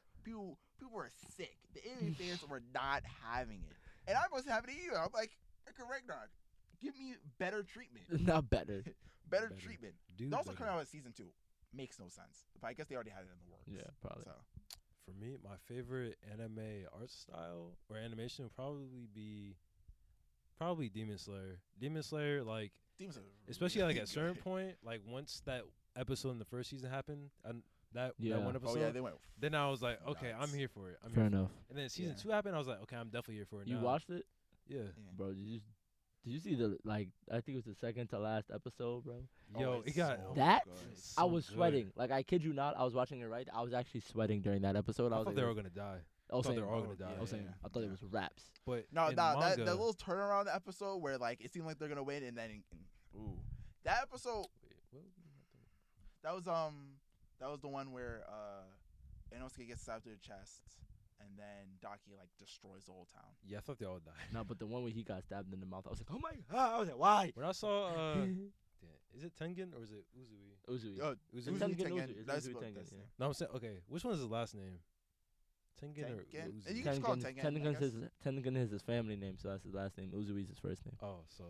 were sick. The anime fans were not having it, and I wasn't having it either. I'm like, Ragnarok, give me better treatment. Not better. better treatment. Dude, They also coming out with season 2. Makes no sense, but I guess they already had it in the works. Yeah, probably. So. For me, my favorite anime art style or animation would probably Demon Slayer. Demon Slayer, like, especially like at a certain point, like once that episode in the first season happened, and that one episode, oh yeah, they went. then I was like, okay, nuts. I'm here for it. Fair enough. And then season 2 happened, I was like, okay, I'm definitely here for it. You now. watched it? Yeah. Bro, did you see the like? I think it was the second to last episode, bro. Yo, it got so that. good. I was good. sweating. Like I kid you not, I was watching it right. I was actually sweating during that episode. I was thought like, they were gonna die. I thought they were all gonna die. I was saying, I thought it was raps. But No, in that manga, little turnaround episode where like it seemed like they're gonna win, and then ooh, that episode. That was the one where Inosuke gets stabbed to the chest, and then Daki like destroys the whole town. Yeah, I thought they all died. No, but the one where he got stabbed in the mouth, I was like, oh my god! I was like, why? When I saw, is it Tengen or is it Uzui? Uzui. Uzui. Tengen. That's Uzui what Tengen, that's yeah. No, I'm saying, okay, which one is his last name? Tengen or Tengen? Uzui? You can just call it Tengen, I guess. Tengen is his family name, so that's his last name. Uzui is his first name. Oh, so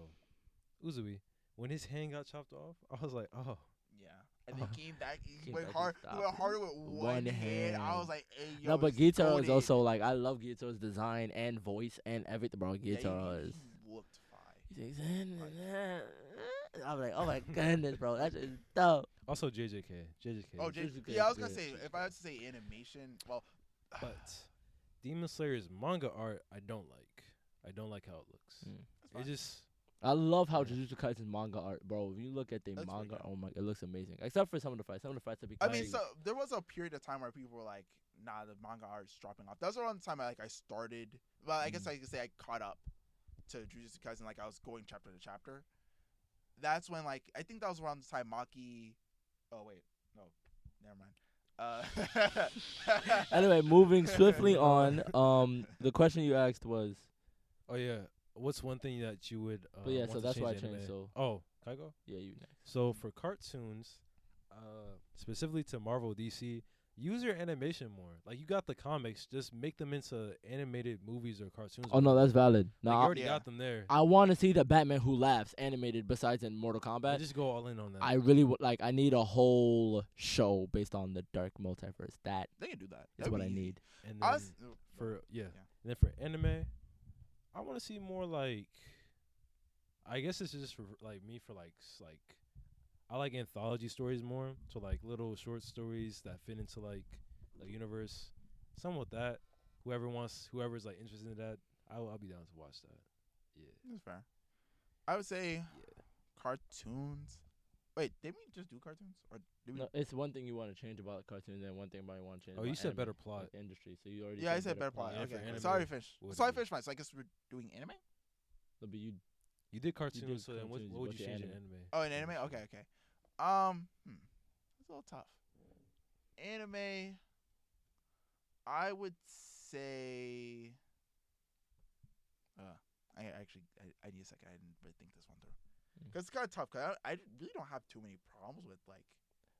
Uzui. When his hand got chopped off, I was like, oh. Yeah, and then came back. He Came went back hard. and He went stopped harder with one hand. I was like, hey, yo, No, but this Gitaro is goated. also like, I love Gitaro's design and voice and everything, bro. Yeah, Gitaro is. he looked fine. He's I was like, oh my goodness, bro, that's just dope. Also JJK. Oh, JJK yeah, I was gonna is say good. if I had to say animation, well, But Demon Slayer's manga art, I don't like. I don't like how it looks. Mm. It just I love how Yeah. Jujutsu Kaisen's manga art, bro. If you look at the That's pretty manga, good. oh my, it looks amazing. Except for some of the fights. Some of the fights have I become. mean, so there was a period of time where people were like, "Nah, the manga art's dropping off." That was around the time I started. Well, I guess I could say I caught up to Jujutsu Kaisen. Like I was going chapter to chapter. That's when I think that was around the time Maki. Oh wait, no, never mind. Anyway, moving swiftly on. The question you asked was, Oh yeah. What's one thing that you would? but yeah, want so to that's change why I in changed. anime? So Oh, can I go? yeah, you next. So for cartoons, specifically to Marvel, DC, use your animation more. Like you got the comics, just make them into animated movies or cartoons. Oh no, that's valid. No, Like, you I, already Yeah. got them there. I want to see the Batman Who Laughs animated. Besides in Mortal But Kombat, just go all in on that. I really would like. I need a whole show based on the Dark Multiverse. That They can do that. is That'd what be I easy. need. and then Us, for yeah. Yeah. And then for anime, I want to see more like. I guess this is just for like me for like I like anthology stories more. So like little short stories that fit into like a universe. Something with that. Whoever's like interested in that, I'll be down to watch that. Yeah. that's fair. I would say Yeah. cartoons. Wait, did we just do cartoons or did we? No, it's one thing you want to change about cartoons, and one thing about you want to change. Oh, about you said anime, better plot. like industry. So you already. Yeah, I said better plot. Yeah, Okay, for okay. anime, Sorry, Fish. what Sorry, would it Fish. Mine. So I guess we're doing anime. No, but you You did cartoons, so then cartoons, what would what's you your change in anime? anime? Oh, in anime. Okay, okay. It's a little tough. Anime. I would say. I need a second. I didn't really think this one through. Cause it's kind of tough. Cause I really don't have too many problems with like.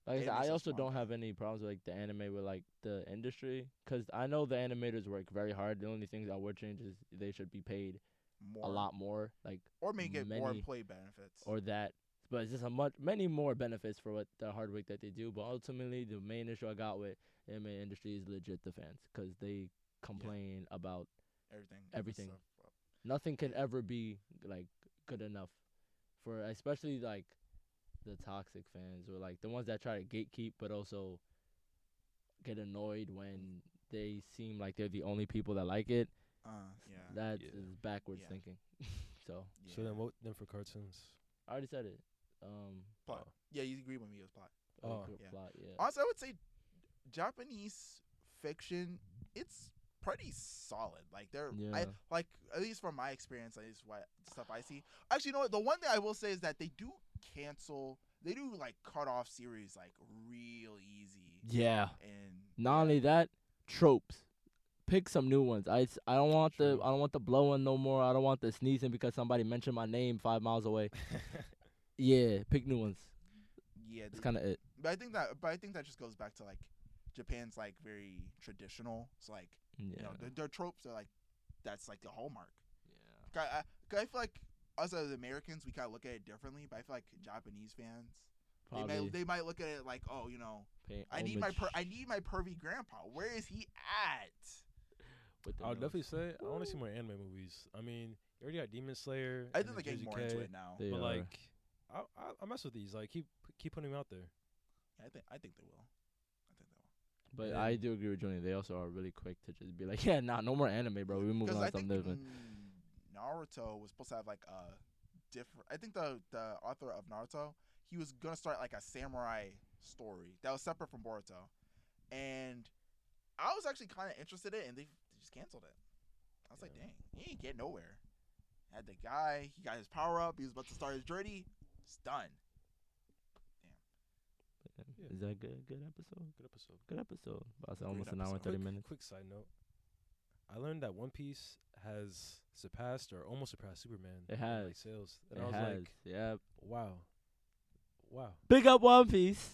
Like I said, Anime I slash also don't manga. have any problems with like the anime with like the industry, cause I know the animators work very hard. The only things I would change is they should be paid More, a lot more, like or maybe get more many- employee benefits. or that. But it's just many more benefits for what the hard work that they do. But ultimately, the main issue I got with the anime industry is legit the fans, cause they complain about everything. Stuff. Nothing can ever be like good enough for especially like the toxic fans or like the ones that try to gatekeep but also get annoyed when they seem like they're the only people that like it. Yeah. That Yeah. is backwards Yeah. thinking. So Yeah. So then what? Then for cartoons. I already said it. Plot. Yeah, you agree with me. It was plot. Oh. Yeah. Plot, yeah. Honestly, I would say Japanese fiction. It's pretty solid. Like I Yeah. like at least from my experience, at least what stuff I see. Actually, you know what? The one thing I will say is that they do cancel. They do like cut off series like real easy. Yeah. And Not only that, tropes. Pick some new ones. I don't want True. the I don't want the blowing no more. I don't want the sneezing because somebody mentioned my name 5 miles away. Yeah, pick new ones. yeah, That's kind of it. but I think that just goes back to like Japan's like very traditional. So like Yeah. you know their tropes are like that's like the hallmark. Yeah. I feel like us as Americans we kind of look at it differently, but I feel like Japanese fans Probably they might look at it like, oh, you know, pay I need homage my pervy grandpa. Where is he at? with the I would nose. definitely say I want to see more anime movies. I mean, you already got Demon Slayer. I and think then they're getting more JJK, into it now. They But are. like, I mess with these. Like, keep putting them out there. I think they will. I think they will. But Yeah. I do agree with Julian. They also are really quick to just be like, yeah, nah, no more anime, bro. We're moving Because on I to think something different. Naruto was supposed to have like a different. I think the author of Naruto, he was gonna start like a samurai story that was separate from Boruto, and I was actually kind of interested in it, and they just canceled it. I was like, Yeah. dang, he ain't get nowhere. Had the guy, he got his power up, he was about to start his journey, it's done. Yeah. Is that good? Good episode. Good episode. Good episode. About Great almost an hour and episode. 30 minutes. Quick side note. I learned that One Piece has surpassed or almost surpassed Superman. It in, has. like, sales. And It I was has. like, Yeah. wow. Big up One Piece.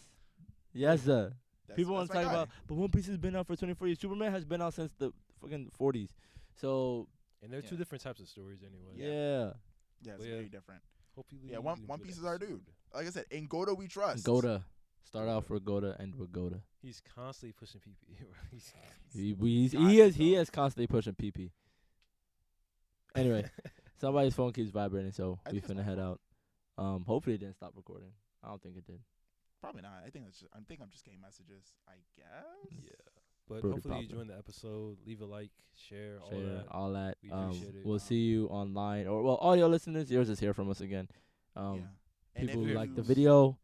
Yes, sir. That's, People want that's to my talk guy. about, but One Piece has been out for 24 years. Superman has been out since the fucking 40s. So And they're two Yeah. different types of stories anyway. yeah. Yeah, it's But yeah. very different. Hopefully, Yeah, you One enjoyed Piece the is our episode. dude. Like I said, in Goda we trust. Goda. Start out for Goda, end with Goda. He's constantly pushing PP. He's He though. is constantly pushing PP. Anyway, somebody's phone keeps vibrating, so I we think it's finna my head phone. out. Hopefully it didn't stop recording. I don't think it did. Probably not. I think I'm just getting messages. I guess. Yeah. But Pretty hopefully you popular. enjoyed the episode. Leave a like, share, all Share that. all that. We appreciate it. We'll see you online, or well, audio listeners, you'll just hear from us again. Yeah. And People if who you like the video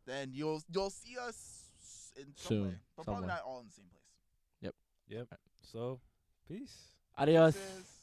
then you'll see us in some soon, way, but probably somewhere. not all in the same place. Yep. So, peace. Adios. Deuces.